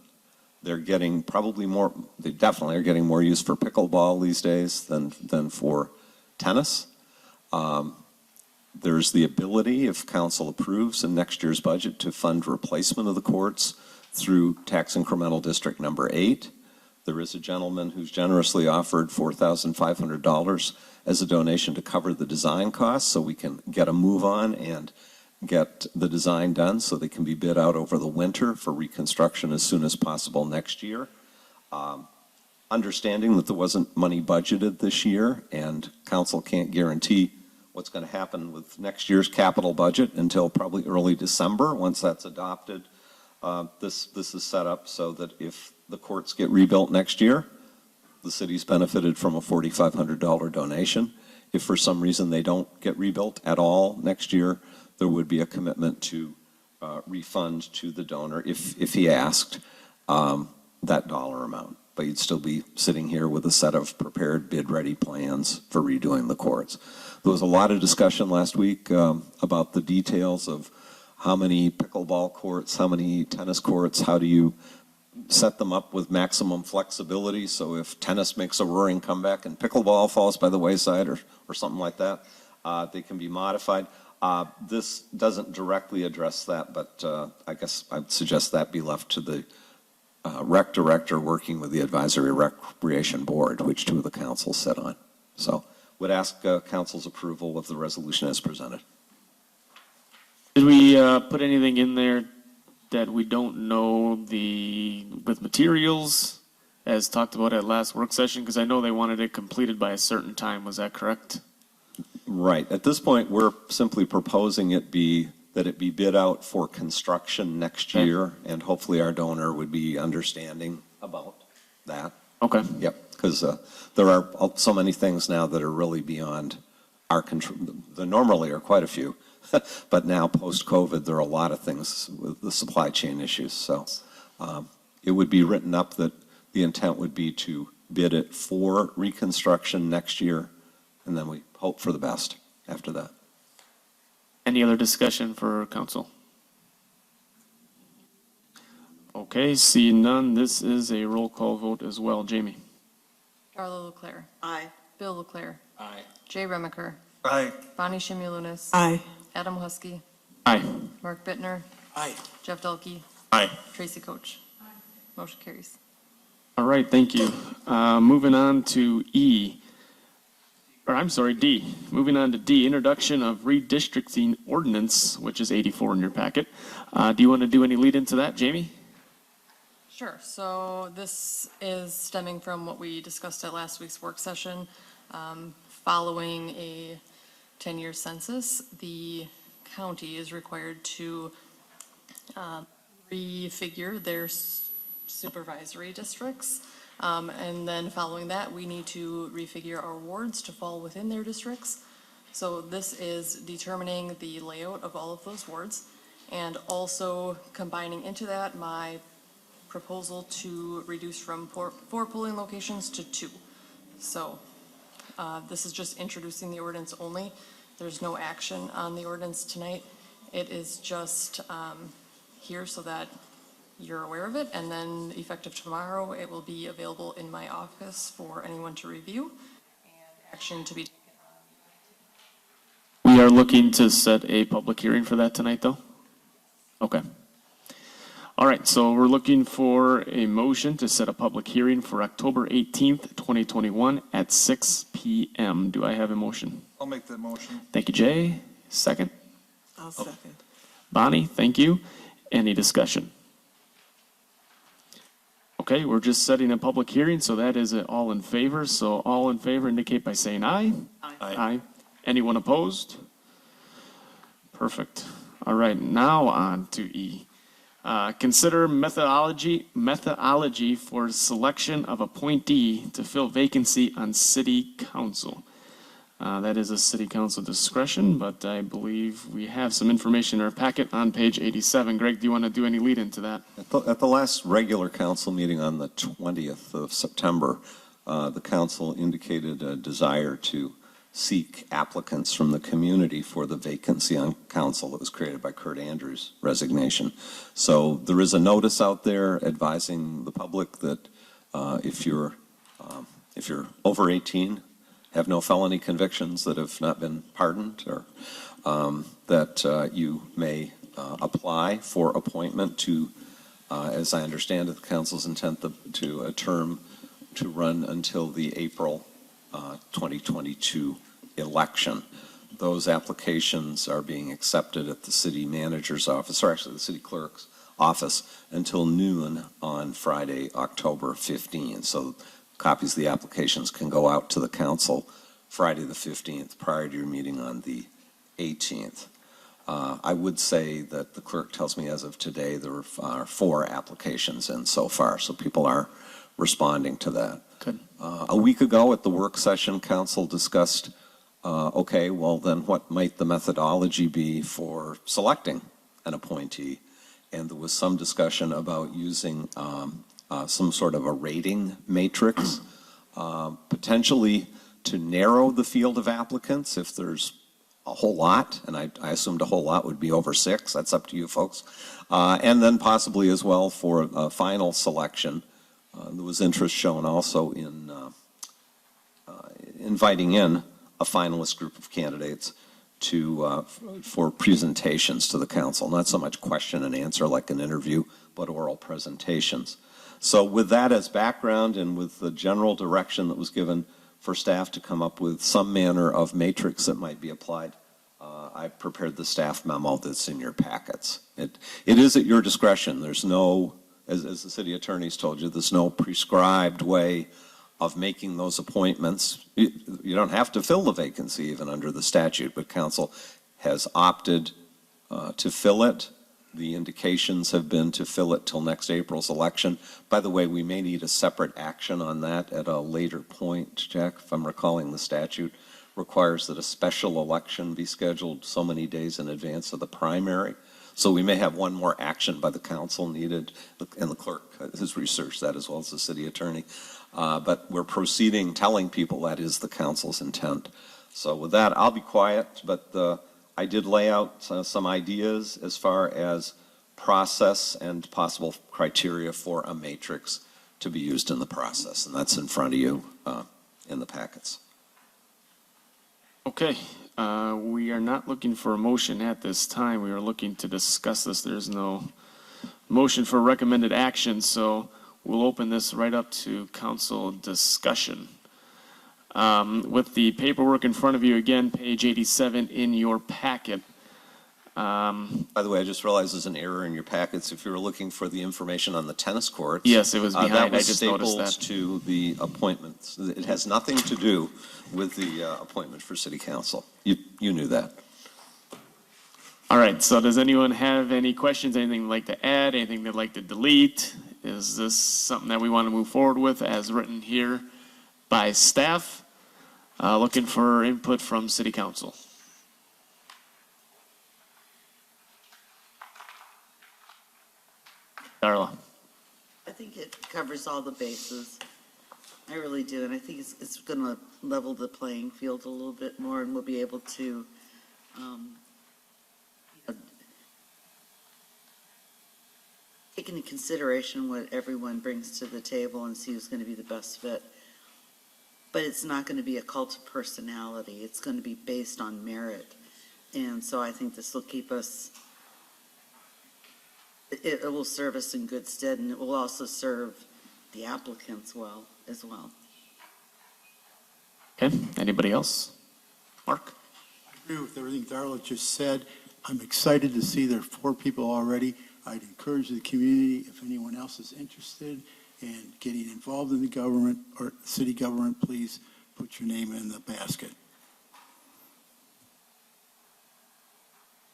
They're getting probably more, they definitely are getting more use for pickleball these days than for tennis. There's the ability, if council approves in next year's budget, to fund replacement of the courts through Tax Incremental District Number 8. There is a gentleman who's generously offered $4,500 as a donation to cover the design costs so we can get a move on and get the design done so they can be bid out over the winter for reconstruction as soon as possible next year. Understanding that there wasn't money budgeted this year and council can't guarantee what's going to happen with next year's capital budget until probably early December. Once that's adopted, this is set up so that if the courts get rebuilt next year, the city's benefited from a $4,500 donation. If for some reason they don't get rebuilt at all next year, there would be a commitment to refund to the donor if he asked that dollar amount. But you'd still be sitting here with a set of prepared bid-ready plans for redoing the courts. There was a lot of discussion last week about the details of how many pickleball courts, how many tennis courts, how do you set them up with maximum flexibility, so if tennis makes a roaring comeback and pickleball falls by the wayside or something like that, they can be modified. This doesn't directly address that, but I guess I'd suggest that be left to the rec director working with the advisory recreation board, which two of the councils sit on. So would ask council's approval of the resolution as presented. Did we put anything in there that we don't know with materials as talked about at last work session? Because I know they wanted it completed by a certain time. Was that correct? Right. At this point, we're simply proposing that it be bid out for construction next year, and hopefully our donor would be understanding about that. Okay. Yep, because there are so many things now that are really beyond our control. There normally are quite a few, but now post-COVID, there are a lot of things with the supply chain issues. So it would be written up that the intent would be to bid it for reconstruction next year, and then we hope for the best after that. Any other discussion for council? Okay, seeing none, this is a roll call vote as well. Jamie? Darla Leclerc. Aye. Bill Leclerc. Aye. Jay Remiker. Aye. Bonnie Shimulunis. Aye. Adam Husky. Aye. Mark Bittner. Aye. Jeff Delkey. Aye. Tracy Coach. Motion carries. All right, thank you. Moving on to D. Moving on to D, introduction of redistricting ordinance, which is 84 in your packet. Do you want to do any lead into that, Jamie? Sure. So this is stemming from what we discussed at last week's work session. Following a 10-year census, the county is required to refigure their supervisory districts. And then following that, we need to refigure our wards to fall within their districts. So this is determining the layout of all of those wards, and also combining into that my proposal to reduce from 4 polling locations to 2. So this is just introducing the ordinance only. There's no action on the ordinance tonight. It is just here so that you're aware of it, and then effective tomorrow, it will be available in my office for anyone to review and action to be taken. We are looking to set a public hearing for that tonight, though? Okay. All right, so we're looking for a motion to set a public hearing for October 18th, 2021 at 6 p.m. Do I have a motion? I'll make that motion. Thank you, Jay. Second? I'll second. Bonnie, thank you. Any discussion? Okay, we're just setting a public hearing, so that is all in favor. So all in favor indicate by saying aye. Aye. Aye. Anyone opposed? Perfect. All right, now on to E. Consider methodology for selection of appointee to fill vacancy on city council. That is a city council discretion, but I believe we have some information in our packet on page 87. Greg, do you want to do any lead into that? At the last regular council meeting on the 20th of September, the council indicated a desire to seek applicants from the community for the vacancy on council that was created by Curt Andrews' resignation. So there is a notice out there advising the public that if you're over 18, have no felony convictions that have not been pardoned, or that you may apply for appointment to, as I understand it, the council's intent to a term to run until the April 2022 election. Those applications are being accepted at the city manager's office, or actually the city clerk's office, until noon on Friday, October 15. So copies of the applications can go out to the council Friday the 15th prior to your meeting on the 18th. I would say that the clerk tells me as of today there are 4 applications in so far, so people are responding to that. Good. A week ago at the work session, council discussed, okay, well then what might the methodology be for selecting an appointee. And there was some discussion about using some sort of a rating matrix, potentially to narrow the field of applicants if there's a whole lot, and I assumed a whole lot would be over 6. That's up to you folks. And then possibly as well for a final selection. There was interest shown also in inviting in a finalist group of candidates for presentations to the council. Not so much question and answer like an interview, but oral presentations. So with that as background and with the general direction that was given for staff to come up with some manner of matrix that might be applied, I prepared the staff memo that's in your packets. It is at your discretion. There's no, as the city attorney's told you, there's no prescribed way of making those appointments. You don't have to fill the vacancy even under the statute, but council has opted to fill it. The indications have been to fill it till next April's election. By the way, we may need a separate action on that at a later point, Jack, if I'm recalling the statute requires that a special election be scheduled so many days in advance of the primary. So we may have one more action by the council needed, and the clerk has researched that as well as the city attorney. But we're proceeding telling people that is the council's intent. So with that, I'll be quiet, but I did lay out some ideas as far as process and possible criteria for a matrix to be used in the process, and that's in front of you in the packets. Okay, we are not looking for a motion at this time. We are looking to discuss this. There's no motion for recommended action, so we'll open this right up to council discussion. With the paperwork in front of you, again, page 87 in your packet. By the way, I just realized there's an error in your packets. If you were looking for the information on the tennis courts. Yes, it was behind. That was I just noticed that. stapled to the appointments. It has nothing to do with the appointment for city council. You knew that. All right, so does anyone have any questions, anything they'd like to add, anything they'd like to delete? Is this something that we want to move forward with as written here by staff? Looking for input from city council. Darla. I think it covers all the bases. I really do, and I think it's going to level the playing field a little bit more, and we'll be able to take into consideration what everyone brings to the table and see who's going to be the best fit. But it's not going to be a cult of personality. It's going to be based on merit. And so I think this will keep us, it will serve us in good stead, and it will also serve the applicants well as well. Okay, anybody else? Mark? I agree with everything Darla just said. I'm excited to see there are 4 people already. I'd encourage the community, if anyone else is interested in getting involved in the government or city government, please put your name in the basket.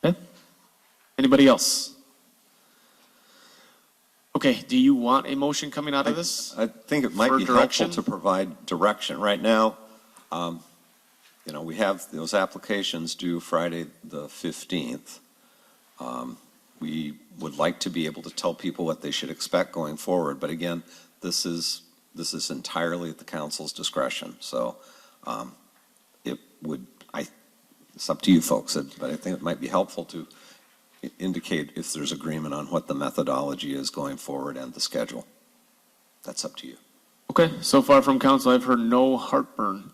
Okay. Anybody else? Okay, do you want a motion coming out of this? I think it might be helpful to provide direction. Right now, we have those applications due Friday the 15th. We would like to be able to tell people what they should expect going forward, but again, this is entirely at the council's discretion. So it's up to you folks, but I think it might be helpful to indicate if there's agreement on what the methodology is going forward and the schedule. That's up to you. Okay, so far from council, I've heard no heartburn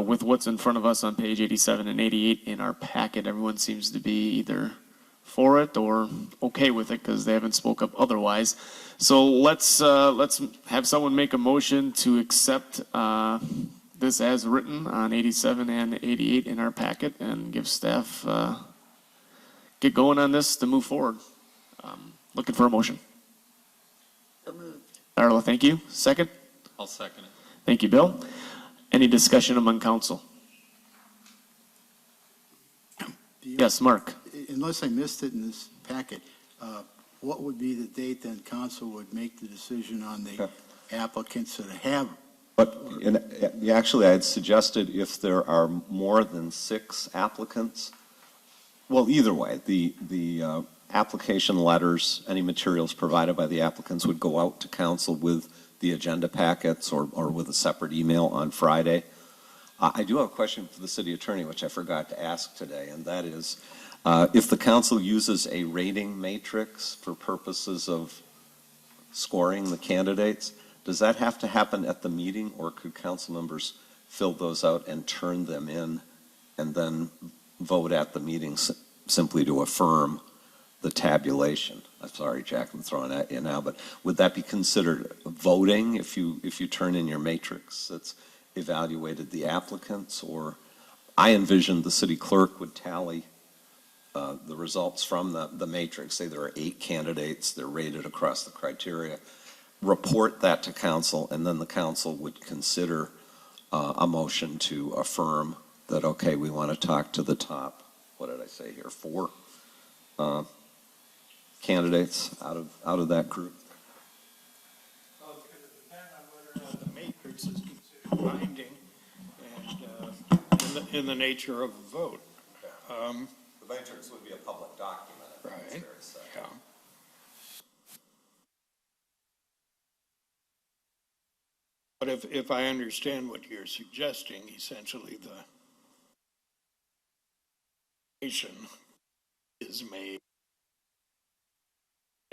with what's in front of us on page 87 and 88 in our packet. Everyone seems to be either for it or okay with it because they haven't spoke up otherwise. So let's have someone make a motion to accept this as written on 87 and 88 in our packet and give staff get going on this to move forward. Looking for a motion. So moved. Darla, thank you. Second? I'll second it. Thank you, Bill. Any discussion among council? Yes, Mark. Unless I missed it in this packet, what would be the date then council would make the decision on the applicants that have? But actually, I had suggested if there are more than 6 applicants, well, either way, the application letters, any materials provided by the applicants would go out to council with the agenda packets or with a separate email on Friday. I do have a question for the city attorney, which I forgot to ask today, and that is, if the council uses a rating matrix for purposes of scoring the candidates, does that have to happen at the meeting, or could council members fill those out and turn them in and then vote at the meeting simply to affirm the tabulation? I'm sorry, Jack, I'm throwing at you now, but would that be considered voting if you turn in your matrix that's evaluated the applicants? Or I envisioned the city clerk would tally the results from the matrix. Say there are 8 candidates, they're rated across the criteria, report that to council, and then the council would consider a motion to affirm that, okay, we want to talk to the top, what did I say here, 4 candidates out of that group. Well, it's going to depend on whether or not the matrix is considered binding and in the nature of a vote. The matrix would be a public document. Right. Yeah. But if I understand what you're suggesting, essentially the nation is made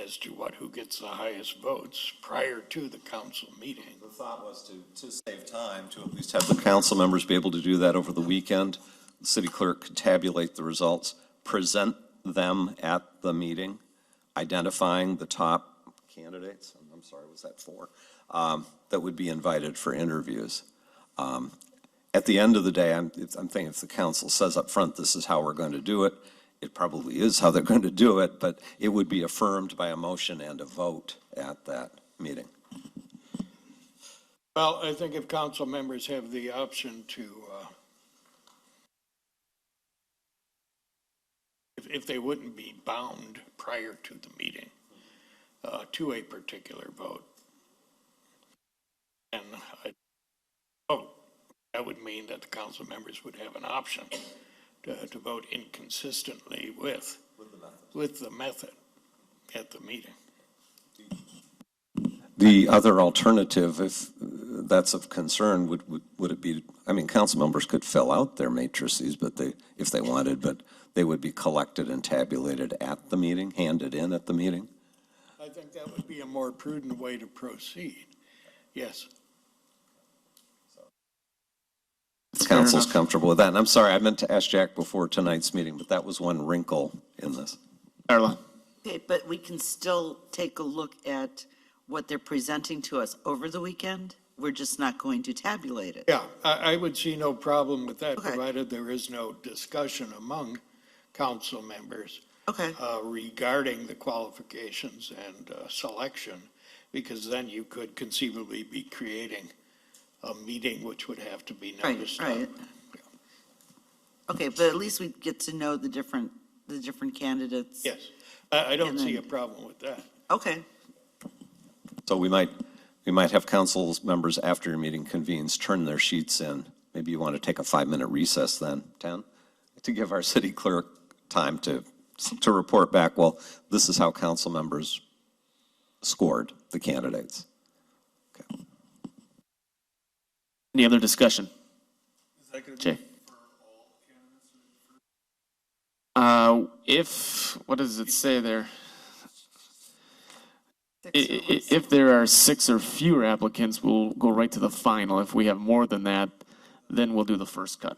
as to who gets the highest votes prior to the council meeting. The thought was to save time, to at least have the council members be able to do that over the weekend. The city clerk could tabulate the results, present them at the meeting, identifying the top candidates. I'm sorry, was that 4? That would be invited for interviews. At the end of the day, I'm thinking if the council says up front, this is how we're going to do it, it probably is how they're going to do it, but it would be affirmed by a motion and a vote at that meeting. Well, I think if council members have the option to, if they wouldn't be bound prior to the meeting to a particular vote, and that would mean that the council members would have an option to vote inconsistently with the method at the meeting. The other alternative, if that's of concern, would it be, I mean, council members could fill out their matrices, but if they wanted, but they would be collected and tabulated at the meeting, handed in at the meeting? I think that would be a more prudent way to proceed. Yes. The council's comfortable with that. And I'm sorry, I meant to ask Jack before tonight's meeting, but that was one wrinkle in this. Darla. Okay, but we can still take a look at what they're presenting to us over the weekend? We're just not going to tabulate it? Yeah, I would see no problem with that, Okay. provided there is no discussion among council members Okay. regarding the qualifications and selection, because then you could conceivably be creating a meeting which would have to be noticed. Right. Okay, but at least we get to know the different candidates. Yes, I don't And see then- a problem with that. Okay, So we might have council members after your meeting convenes, turn their sheets in. Maybe you want to take a 5-minute recess then, 10, to give our city clerk time to report back, well, this is how council members scored the candidates. Okay. Any other discussion? Jay? What does it say there? If there are 6 or fewer applicants, we'll go right to the final. If we have more than that, then we'll do the first cut.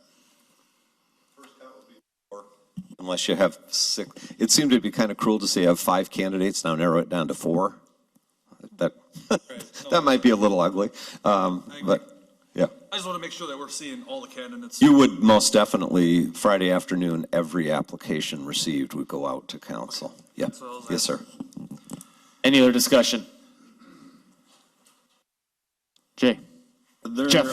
Unless you have 6. It seemed to be kind of cruel to say you have 5 candidates, now narrow it down to 4. That might be a little ugly, but yeah. I just want to make sure that we're seeing all the candidates. You would most definitely, Friday afternoon, every application received would go out to council. Yeah, yes, sir. Any other discussion? Jay? Jeff?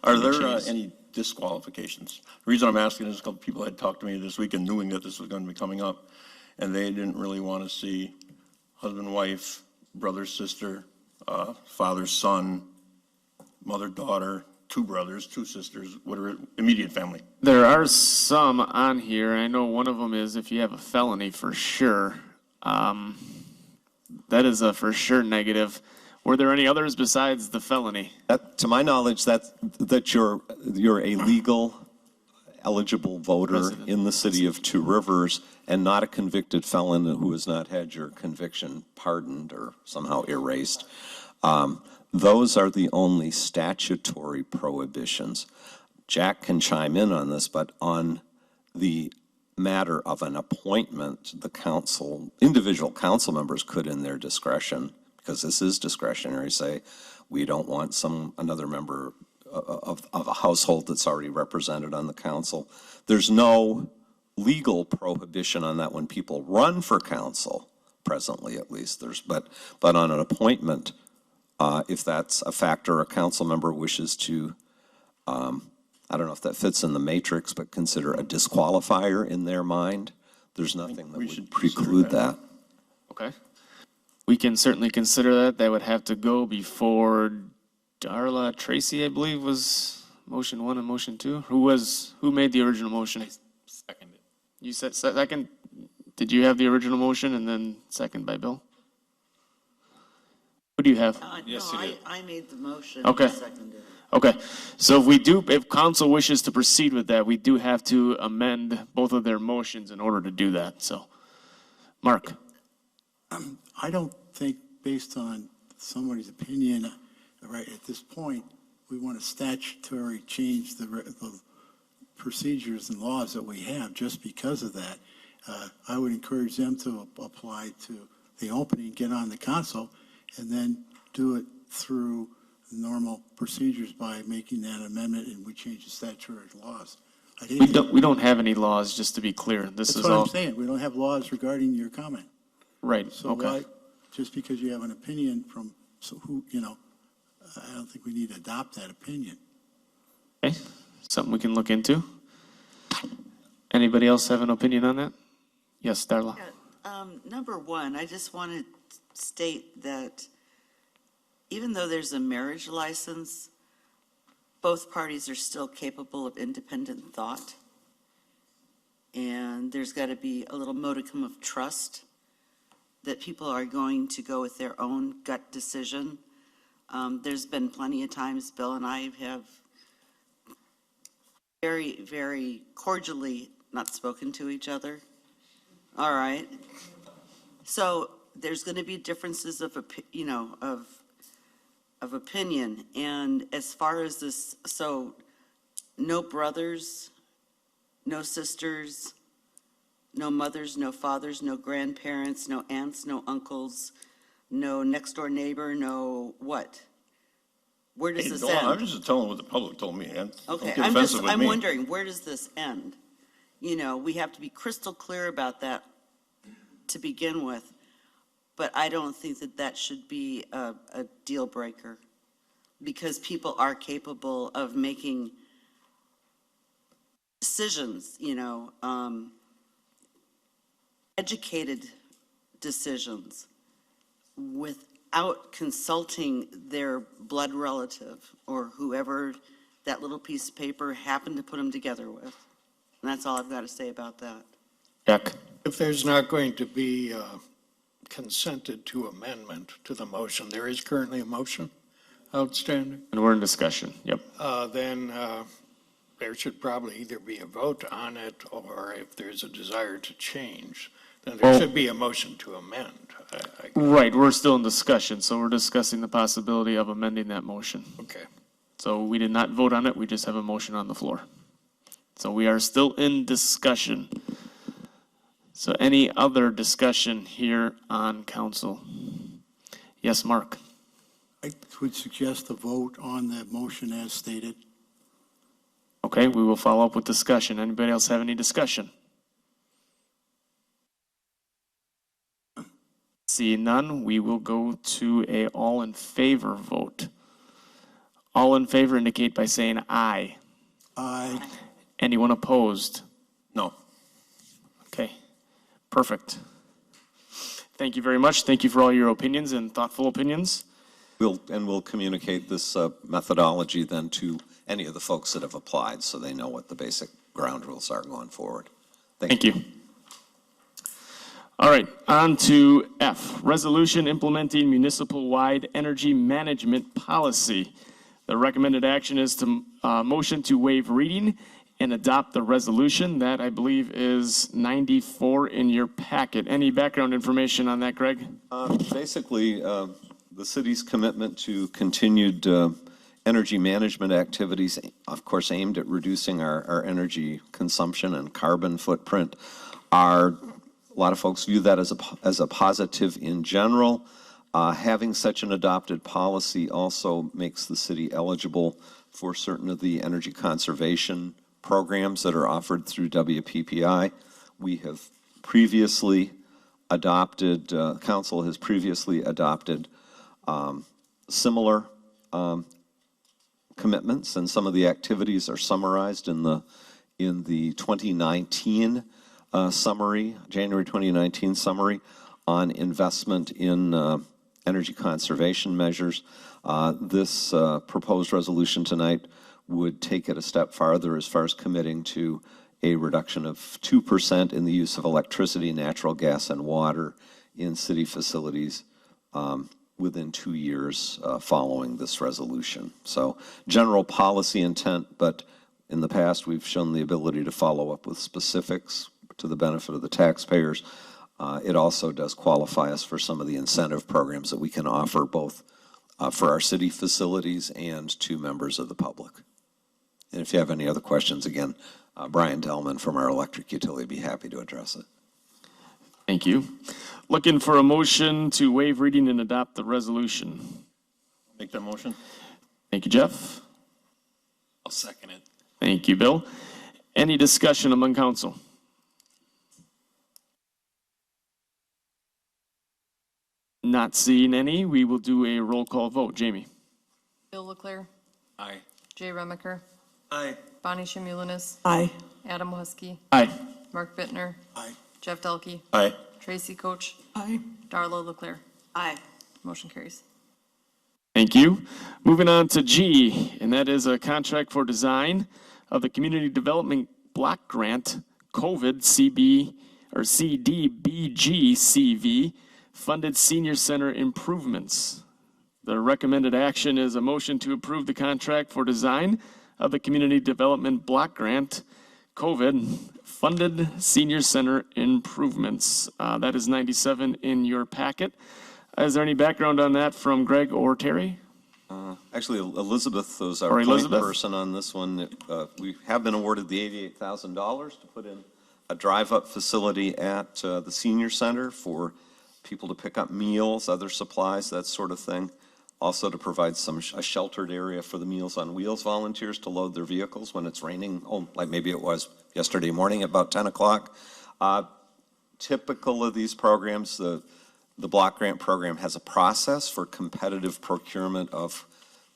Are there any disqualifications? The reason I'm asking is a couple people had talked to me this week and knowing that this was going to be coming up, and they didn't really want to see husband, wife, brother, sister, father, son, mother, daughter, two brothers, two sisters, whatever, immediate family. There are some on here. I know one of them is if you have a felony for sure. That is a for sure negative. Were there any others besides the felony? To my knowledge, that you're a legal eligible voter Resident. in the city of Two Rivers and not a convicted felon who has not had your conviction pardoned or somehow erased. Those are the only statutory prohibitions. Jack can chime in on this, but on the matter of an appointment, the council, individual council members could in their discretion, because this is discretionary, say, we don't want another member of a household that's already represented on the council. There's no legal prohibition on that when people run for council, presently at least. But on an appointment, if that's a factor a council member wishes to, I don't know if that fits in the matrix, but consider a disqualifier in their mind, there's nothing that would preclude that. Okay. We can certainly consider that. That would have to go before Darla Tracy, I believe, was motion 1 and motion 2. Who made the original motion? Seconded. You said second? Did you have the original motion and then second by Bill? What do you have? Yes, No, you did. I made the motion. Okay. and seconded it. Okay, so if council wishes to proceed with that, we do have to amend both of their motions in order to do that, so. Mark? I don't think, based on somebody's opinion, right at this point, we want to statutory change the procedures and laws that we have just because of that. I would encourage them to apply to the opening, get on the council, and then do it through the normal procedures by making that amendment, and we change the statutory laws. We don't have any laws, just to be clear. This That's is what all. I'm saying. We don't have laws regarding your comment. Right, So okay. why, just because you have an opinion from, I don't think we need to adopt that opinion. Okay, something we can look into. Anybody else have an opinion on that? Yes, Darla? Number one, I just want to state that even though there's a marriage license, both parties are still capable of independent thought. And there's got to be a little modicum of trust that people are going to go with their own gut decision. There's been plenty of times Bill and I have very, very cordially not spoken to each other. All right. So there's going to be differences of opinion. And as far as this, so no brothers, no sisters, no mothers, no fathers, no grandparents, no aunts, no uncles, no next door neighbor, no what? Where does Hey, this go on. end? I'm just telling what the public told me, and don't Okay, get offensive with I'm me. wondering, where does this end? We have to be crystal clear about that to begin with, but I don't think that should be a deal breaker, because people are capable of making decisions, educated decisions without consulting their blood relative or whoever that little piece of paper happened to put them together with. And that's all I've got to say about that. Jack? If there's not going to be consented to amendment to the motion, there is currently a motion outstanding, And we're in discussion, yep. then there should probably either be a vote on it, or if there's a desire to change, then there Well- should be a motion to amend. Right, we're still in discussion, so we're discussing the possibility of amending that motion. Okay. So we did not vote on it, we just have a motion on the floor. So we are still in discussion. So any other discussion here on council? Yes, Mark? I would suggest a vote on the motion as stated. Okay, we will follow up with discussion. Anybody else have any discussion? See none, we will go to a all in favor vote. All in favor indicate by saying aye. Aye. Anyone opposed? No. Okay, perfect. Thank you very much. Thank you for all your opinions and thoughtful opinions. We'll communicate this methodology then to any of the folks that have applied, so they know what the basic ground rules are going forward. Thank you. All right, on to F, resolution implementing municipal-wide energy management policy. The recommended action is to motion to waive reading and adopt the resolution. That, I believe, is 94 in your packet. Any background information on that, Greg? Basically, the city's commitment to continued energy management activities, of course, aimed at reducing our energy consumption and carbon footprint, are, a lot of folks view that as a positive in general. Having such an adopted policy also makes the city eligible for certain of the energy conservation programs that are offered through WPPI. We have previously adopted, council has previously adopted similar commitments, and some of the activities are summarized in the 2019 summary, January 2019 summary on investment in energy conservation measures. This proposed resolution tonight would take it a step farther as far as committing to a reduction of 2% in the use of electricity, natural gas, and water in city facilities within 2 years following this resolution. So general policy intent, but in the past we've shown the ability to follow up with specifics to the benefit of the taxpayers. It also does qualify us for some of the incentive programs that we can offer both for our city facilities and to members of the public. And if you have any other questions, again, Brian Delman from our electric utility would be happy to address it. Thank you. Looking for a motion to waive reading and adopt the resolution. Make that motion. Thank you, Jeff. I'll second it. Thank you, Bill. Any discussion among council? Not seeing any, we will do a roll call vote. Jamie? Bill Leclerc, Aye. Jay Remiker, Aye. Bonnie Shimulinis, Aye. Adam Huskey, Aye. Mark Bittner, Aye. Jeff Delkey, Aye. Tracy Coach, Aye. Darla Leclerc. Aye. Motion carries. Thank you. Moving on to G, and that is a contract for design of the Community Development Block Grant, COVID CDBG-CV, funded senior center improvements. The recommended action is a motion to approve the contract for design of the Community Development Block Grant, COVID, funded senior center improvements. That is 97 in your packet. Is there any background on that from Greg or Terry? Actually, Elizabeth was our Or point Elizabeth? person on this one. We have been awarded the $88,000 to put in a drive-up facility at the senior center for people to pick up meals, other supplies, that sort of thing. Also to provide a sheltered area for the Meals on Wheels volunteers to load their vehicles when it's raining, like maybe it was yesterday morning at about 10 o'clock. Typical of these programs, the block grant program has a process for competitive procurement of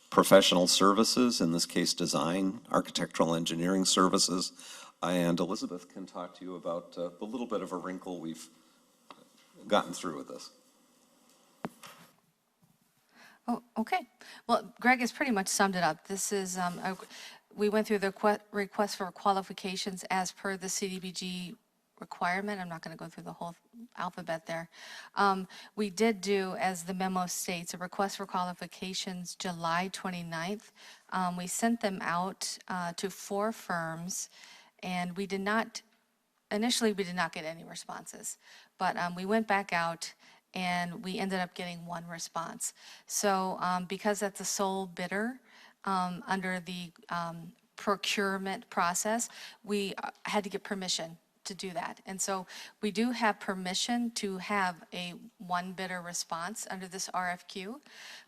professional services, in this case design, architectural engineering services. And Elizabeth can talk to you about the little bit of a wrinkle we've gotten through with this. Oh, okay. Well, Greg has pretty much summed it up. This is, we went through the request for qualifications as per the CDBG requirement. I'm not going to go through the whole alphabet there. We did do, as the memo states, a request for qualifications July 29th. We sent them out to 4 firms, and we did not, initially we did not get any responses. But we went back out and we ended up getting 1 response. So because that's the sole bidder under the procurement process, we had to get permission to do that. And so we do have permission to have a 1 bidder response under this RFQ,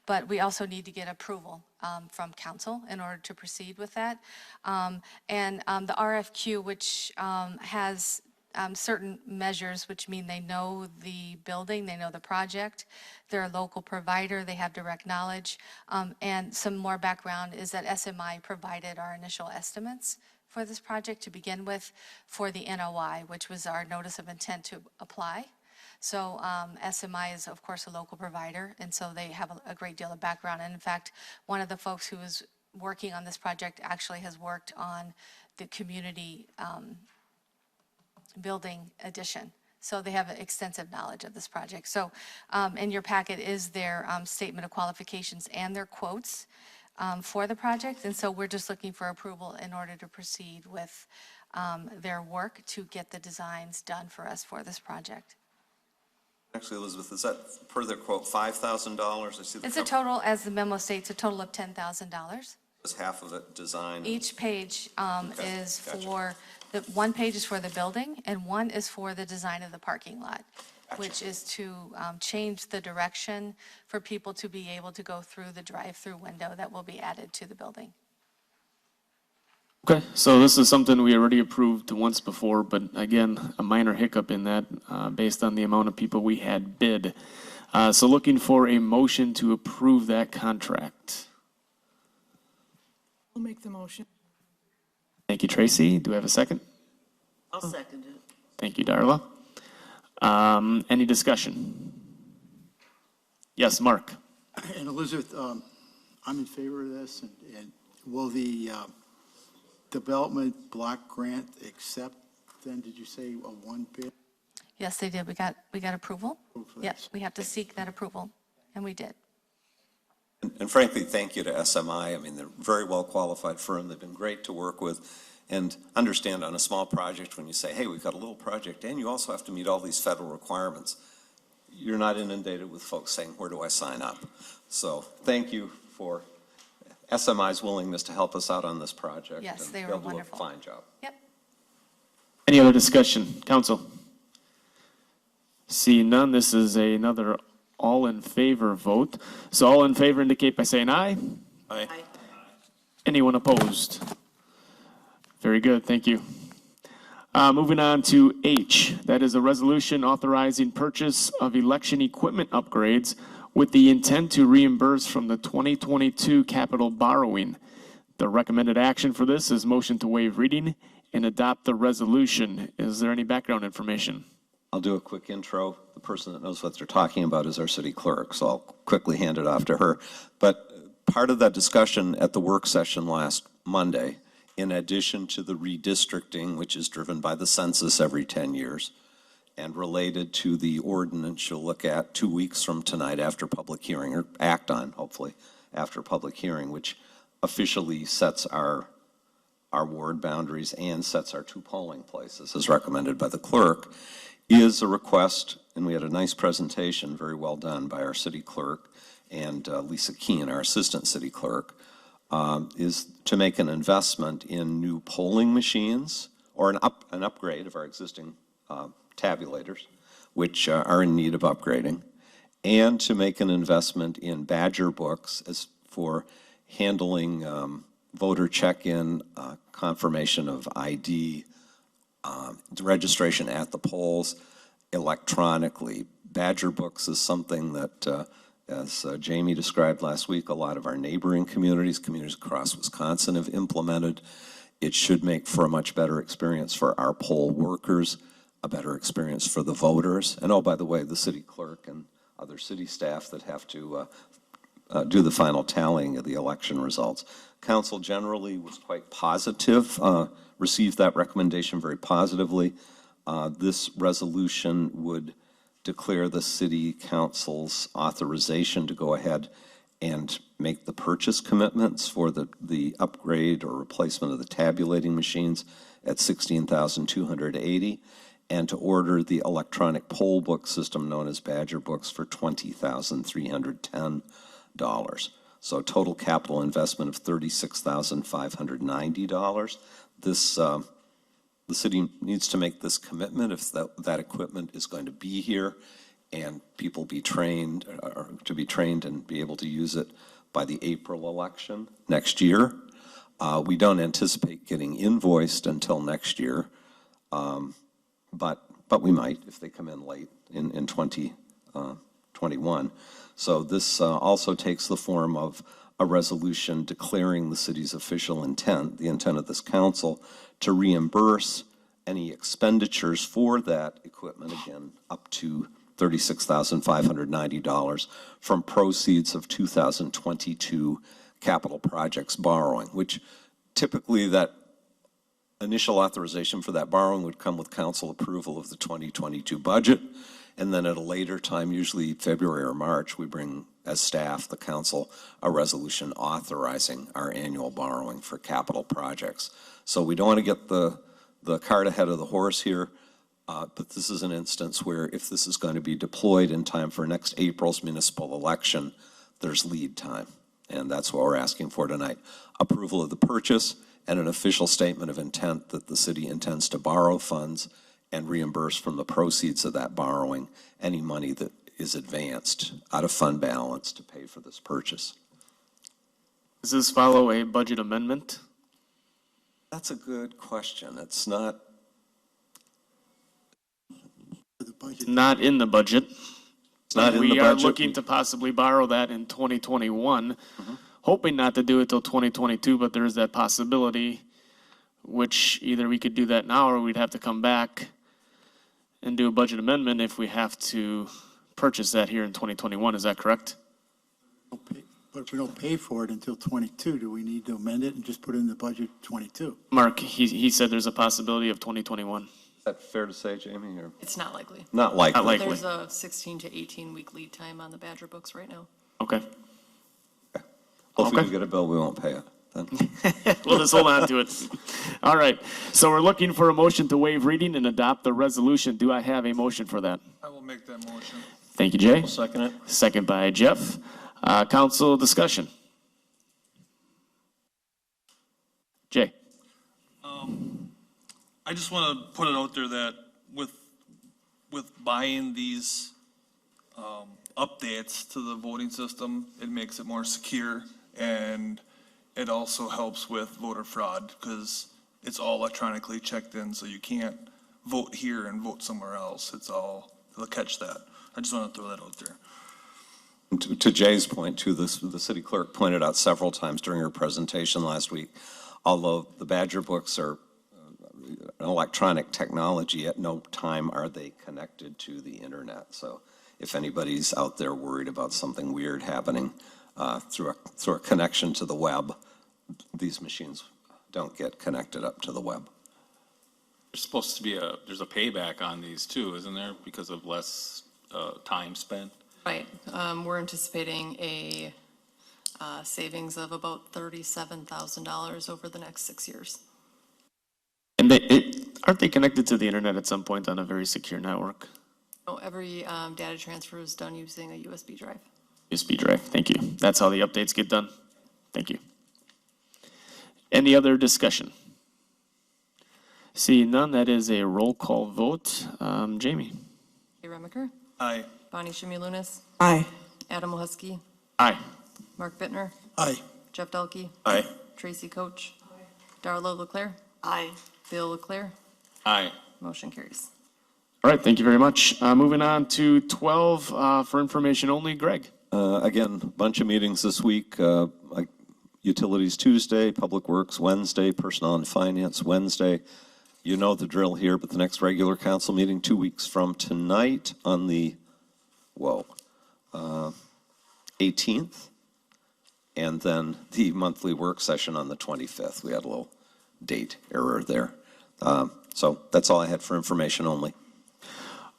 but we also need to get approval from council in order to proceed with that. And the RFQ, which has certain measures, which mean they know the building, they know the project, they're a local provider, they have direct knowledge, and some more background is that SMI provided our initial estimates for this project to begin with for the NOI, which was our notice of intent to apply. So SMI is, of course, a local provider, and so they have a great deal of background. And in fact, one of the folks who was working on this project actually has worked on the community building addition. So they have extensive knowledge of this project. So in your packet is their statement of qualifications and their quotes for the project. And so we're just looking for approval in order to proceed with their work to get the designs done for us for this project. Actually, Elizabeth, is that per their quote, $5,000? I see It's a total, as the memo states, a total of $10,000. Is half of it design? Each page Okay, is gotcha. for, one page is for the building, and one is for the design of the parking lot, which is to change the direction for people to be able to go through the drive-through window that will be added to the building. Okay, so this is something we already approved once before, but again, a minor hiccup in that based on the amount of people we had bid. So looking for a motion to approve that contract. I'll make the motion. Thank you, Tracy. Do we have a second? I'll second it. Thank you, Darla. Any discussion? Yes, Mark. And Elizabeth, I'm in favor of this, and will the development block grant accept, then, did you say a one bid? Yes, they did. We got approval. Approval. Yes, we have to seek that approval, and we did. And frankly, thank you to SMI. I mean, they're a very well-qualified firm. They've been great to work with. And understand on a small project, when you say, hey, we've got a little project, and you also have to meet all these federal requirements, you're not inundated with folks saying, where do I sign up? So thank you for SMI's willingness to help us out on this project. Yes, and they were they'll do a wonderful. fine job. Yep. Any other discussion? Council? Seeing none, this is another all in favor vote. So all in favor indicate by saying aye. Aye. Anyone opposed? Very good, thank you. Moving on to H, that is a resolution authorizing purchase of election equipment upgrades with the intent to reimburse from the 2022 capital borrowing. The recommended action for this is motion to waive reading and adopt the resolution. Is there any background information? I'll do a quick intro. The person that knows what they're talking about is our city clerk, so I'll quickly hand it off to her. But part of that discussion at the work session last Monday, in addition to the redistricting, which is driven by the census every 10 years, and related to the ordinance you'll look at 2 weeks from tonight after public hearing, or act on, hopefully, after public hearing, which officially sets our ward boundaries and sets our 2 polling places, as recommended by the clerk, is a request, and we had a nice presentation, very well done by our city clerk and Lisa Keen, our assistant city clerk, is to make an investment in new polling machines or an upgrade of our existing tabulators, which are in need of upgrading, and to make an investment in Badger books as for handling voter check-in, confirmation of ID, registration at the polls electronically. Badger books is something that, as Jamie described last week, a lot of our neighboring communities across Wisconsin have implemented. It should make for a much better experience for our poll workers, a better experience for the voters. And oh, by the way, the city clerk and other city staff that have to do the final tallying of the election results. Council generally was quite positive, received that recommendation very positively. This resolution would declare the city council's authorization to go ahead and make the purchase commitments for the upgrade or replacement of the tabulating machines at $16,280, and to order the electronic poll book system known as Badger Books for $20,310. So total capital investment of $36,590. This the city needs to make this commitment if that equipment is going to be here and people be trained, or to be trained and be able to use it by the April election next year. We don't anticipate getting invoiced until next year, but we might if they come in late in 2021. So this also takes the form of a resolution declaring the city's official intent, the intent of this council, to reimburse any expenditures for that equipment, again, up to $36,590 from proceeds of 2022 capital projects borrowing, which typically that initial authorization for that borrowing would come with council approval of the 2022 budget. And then at a later time, usually February or March, we bring as staff, the council, a resolution authorizing our annual borrowing for capital projects. So we don't want to get the cart ahead of the horse here, but this is an instance where if this is going to be deployed in time for next April's municipal election, there's lead time. And that's what we're asking for tonight. Approval of the purchase and an official statement of intent that the city intends to borrow funds and reimburse from the proceeds of that borrowing any money that is advanced out of fund balance to pay for this purchase. Does this follow a budget amendment? That's a good question. It's not. Not in the budget. It's not in the We are budget. looking to possibly borrow that in 2021, hoping not to do it till 2022, but there is that possibility, which either we could do that now or we'd have to come back and do a budget amendment if we have to purchase that here in 2021. Is that correct? But if we don't pay for it until 22, do we need to amend it and just put it in the budget 22? Mark, he said there's a possibility of 2021. Is that fair to say, Jamie? Or? It's not likely. Not likely. Not likely. There's a 16 to 18 week lead time on the Badger books right now. Okay. Well, if we Okay. do get a bill, we won't pay it. Then. We'll just hold on to it. All right. So we're looking for a motion to waive reading and adopt the resolution. Do I have a motion for that? I will make that motion. Thank you, Jay. I'll second it. Second by Jeff. Council discussion. Jay. I just want to put it out there that with buying these updates to the voting system, it makes it more secure, and it also helps with voter fraud because it's all electronically checked in, so you can't vote here and vote somewhere else. It's all, they'll catch that. I just want to throw that out there. To Jay's point, too, the city clerk pointed out several times during her presentation last week, although the Badger books are an electronic technology, at no time are they connected to the internet. So if anybody's out there worried about something weird happening through a connection to the web, these machines don't get connected up to the web. There's supposed to be there's a payback on these too, isn't there? Because of less time spent? Right. We're anticipating a savings of about $37,000 over the next 6 years. And aren't they connected to the internet at some point on a very secure network? No, every data transfer is done using a USB drive. USB drive. Thank you. That's how the updates get done. Thank you. Any other discussion? Seeing none, that is a roll call vote. Jamie? Jay Remiker, Aye. Bonnie Shimmy-Lunas, Aye. Adam Mohusky, Aye. Mark Bittner, Aye. Jeff Delkey, Aye. Tracy Coach, Darla Leclerc, Aye. Bill Leclerc. Aye. Motion carries. All right, thank you very much. Moving on to 12 for information only. Greg? Again, a bunch of meetings this week, like Utilities Tuesday, Public Works Wednesday, Personnel and Finance Wednesday. You know the drill here, but the next regular council meeting 2 weeks from tonight on the, 18th. And then the monthly work session on the 25th. We had a little date error there. So that's all I had for information only.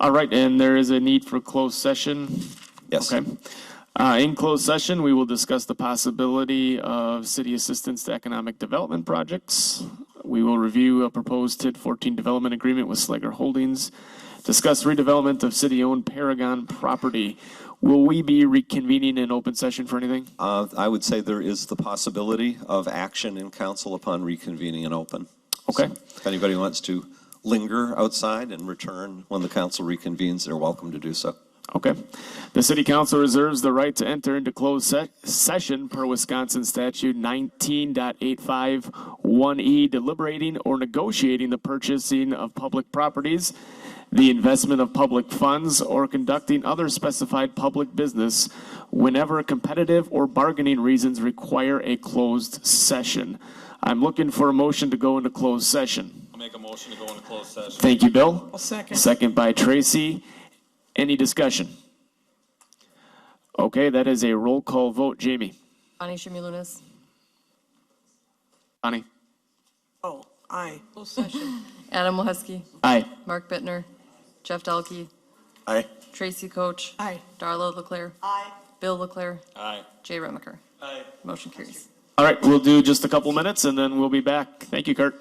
All right, and there is a need for closed session. Yes. Okay. In closed session, we will discuss the possibility of city assistance to economic development projects. We will review a proposed TID 14 development agreement with Slager Holdings, discuss redevelopment of city-owned Paragon property. Will we be reconvening in open session for anything? I would say there is the possibility of action in council upon reconvening in open. Okay. So if anybody wants to linger outside and return when the council reconvenes, they're welcome to do so. Okay. The city council reserves the right to enter into closed session per Wisconsin statute 19.851E, deliberating or negotiating the purchasing of public properties, the investment of public funds, or conducting other specified public business whenever competitive or bargaining reasons require a closed session. I'm looking for a motion to go into closed session. I'll make a motion to go into closed session. Thank you, Bill. I'll second. Second by Tracy. Any discussion? Okay, that is a roll call vote. Jamie? Bonnie Shimmy-Lunas, Bonnie? Oh, aye. Closed session. Adam Wahesky, Aye. Mark Bittner, Jeff Dalkey, Aye. Tracy Coach, Aye. Darla Leclerc, Aye. Bill Leclerc, Aye. Jay Remiker. Aye. Motion carries. All right, we'll do just a couple minutes and then we'll be back. Thank you, Curt.